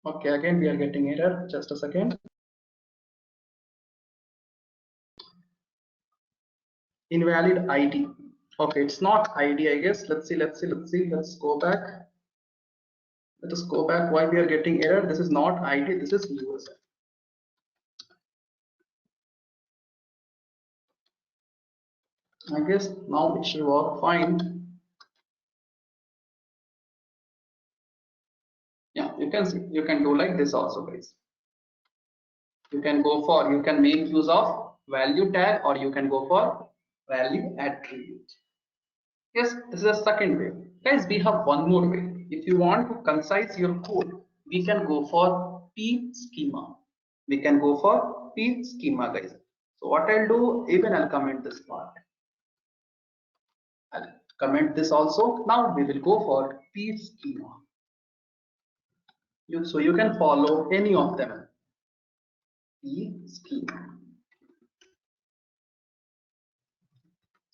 Okay, again we are getting error. Just a second. Invalid ID. Okay, it's not ID, I guess. Let's see. Let's go back. Let us go back. Why we are getting error? This is not ID. This is USN. I guess now it should work fine. Yeah, you can see. You can do like this also, guys. You can make use of value tag, or you can go for value attribute. Yes, this is the second way. Guys, we have one more way. If you want to concise your code, we can go for P schema. We can go for P schema, guys. So what I'll do, even I'll comment this part. I'll comment this also. Now we will go for P schema. So you can follow any of them. P schema.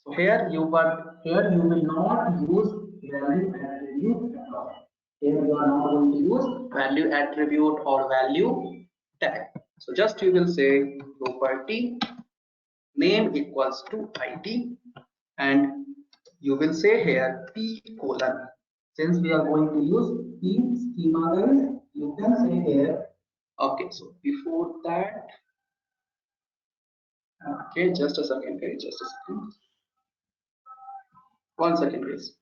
So here you will not use value attribute at all. Here you are not going to use value attribute or value tag. So just you will say property name equals to ID, and you will say here P colon. Since we are going to use P schema, guys, you can say here. Okay, so before that, okay, just a second, guys, just a second. 1 second, please.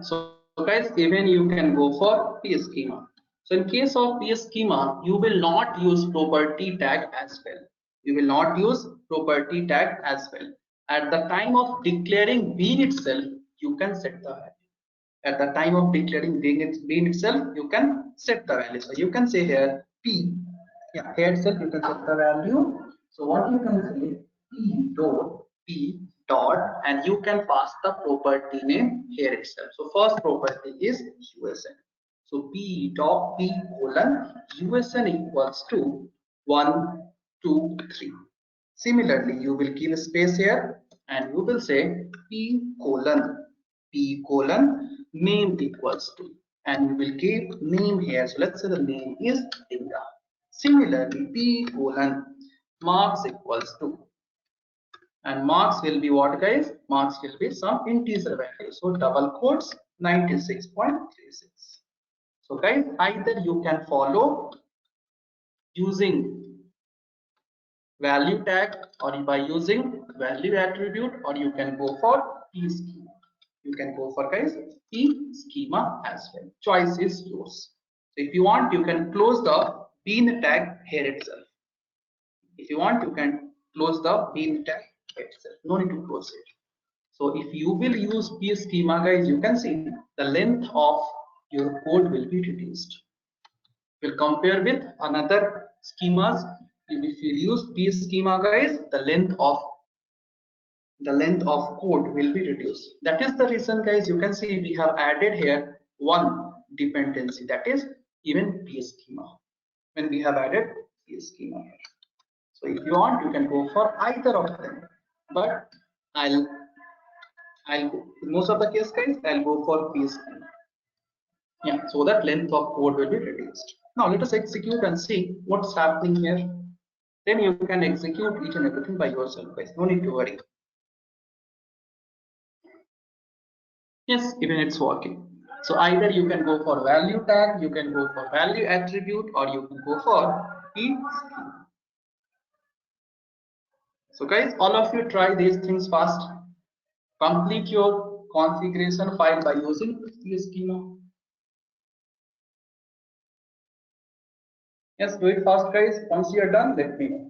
So guys, even you can go for P schema. So in case of P schema, you will not use property tag as well. You will not use property tag as well. At the time of declaring bean itself, you can set the value. At the time of declaring bean itself, you can set the value. So you can say here P. Yeah, here itself you can set the value. So what you can say P dot, and you can pass the property name here itself. So first property is USN. So P dot P colon USN equals to 1, 2, 3. Similarly, you will give a space here and you will say P colon name equals to, and you will give name here. So let's say the name is Linda. Similarly, P colon marks equals to, and marks will be what, guys? Marks will be some integer value. So double quotes 96.36. So guys, either you can follow using value tag or by using value attribute, or you can go for P schema. You can go for, guys, P schema as well. Choice is yours. So if you want, you can close the bean tag here itself. If you want, you can close the bean tag here itself. No need to close it. So if you will use P schema, guys, you can see the length of your code will be reduced. We'll compare with another schemas. If you use P schema, guys, the length of code will be reduced. That is the reason, guys, you can see we have added here one dependency, that is even P schema, when we have added P schema here. So if you want, you can go for either of them, but I'll go, in most of the case, guys, I'll go for P schema. Yeah, so that length of code will be reduced. Now let us execute and see what's happening here. Then you can execute each and everything by yourself, guys. No need to worry. Yes, even it's working. So either you can go for value tag, you can go for value attribute, or you can go for P schema. So guys, all of you try these things fast. Complete your configuration file by using P schema. Yes, do it fast, guys. Once you are done, let me know.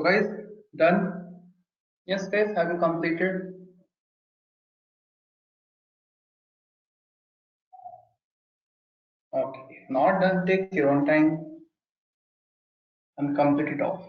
So guys, done? Yes guys, have you completed? Okay, if not done, take your own time and complete it off.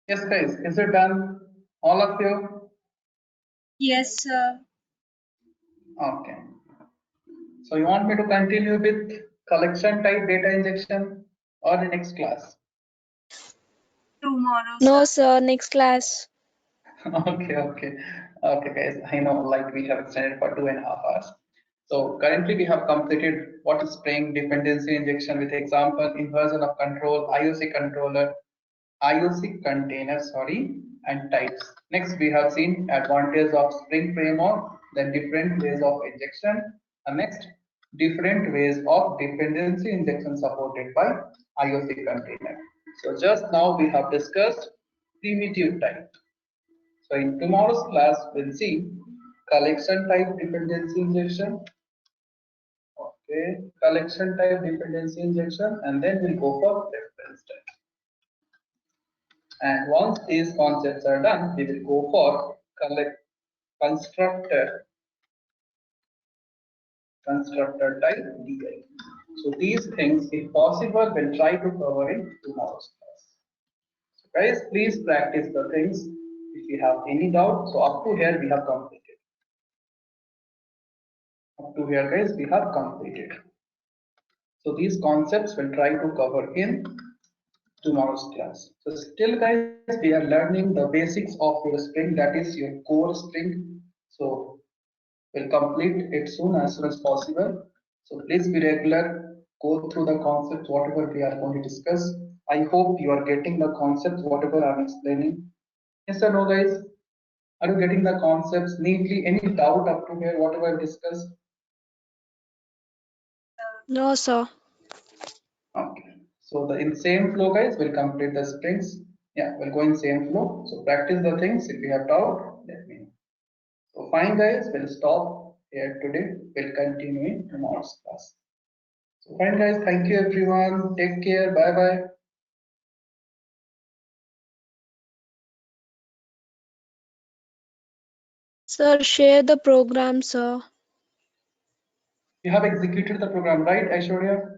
Yes guys, is it done? All of you? Yes, sir. Okay. So you want me to continue with collection type data injection or the next class? Tomorrow, No, sir. sir. Next class. Okay, guys. I know, like we have extended for 2.5 hours. So currently we have completed what is spraying dependency injection with example, inversion of control, IOC controller, IOC container, sorry, and types. Next, we have seen advantage of Spring Framework, then different ways of injection, and next, different ways of dependency injection supported by IOC container. So just now we have discussed primitive type. So in tomorrow's class, we'll see collection type dependency injection. Okay, collection type dependency injection, and then we'll go for reference type. And once these concepts are done, we will go for constructor type DI. So these things, if possible, we'll try to cover in tomorrow's class. So guys, please practice the things. If you have any doubt, so up to here we have completed. Up to here, guys, we have completed. So these concepts we'll try to cover in tomorrow's class. So still guys, we are learning the basics of your Spring, that is your core Spring. So we'll complete it soon as possible. So please be regular, go through the concepts, whatever we are going to discuss. I hope you are getting the concepts, whatever I'm explaining. Yes or no guys? Are you getting the concepts neatly? Any doubt up to here, whatever I discussed? No, sir. Okay. So the in same flow, guys, we'll complete the sprints. Yeah, we'll go in same flow. So practice the things. If you have doubt, let me know. So fine, guys, we'll stop here today. We'll continue in tomorrow's class. So fine, guys. Thank you, everyone. Take care. Bye bye. Sir, share the program, sir. You have executed the program, right, Aishwarya?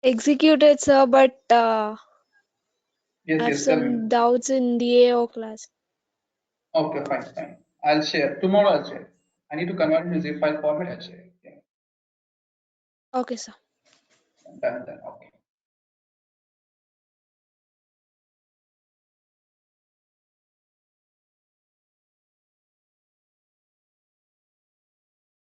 Executed, sir, but I Yes, have yes. Tell me. some doubts in the AO class. Okay, fine. I'll share tomorrow. I'll share. I need to convert it to zip file format. I'll share. Yeah, Okay, sir. done. Okay.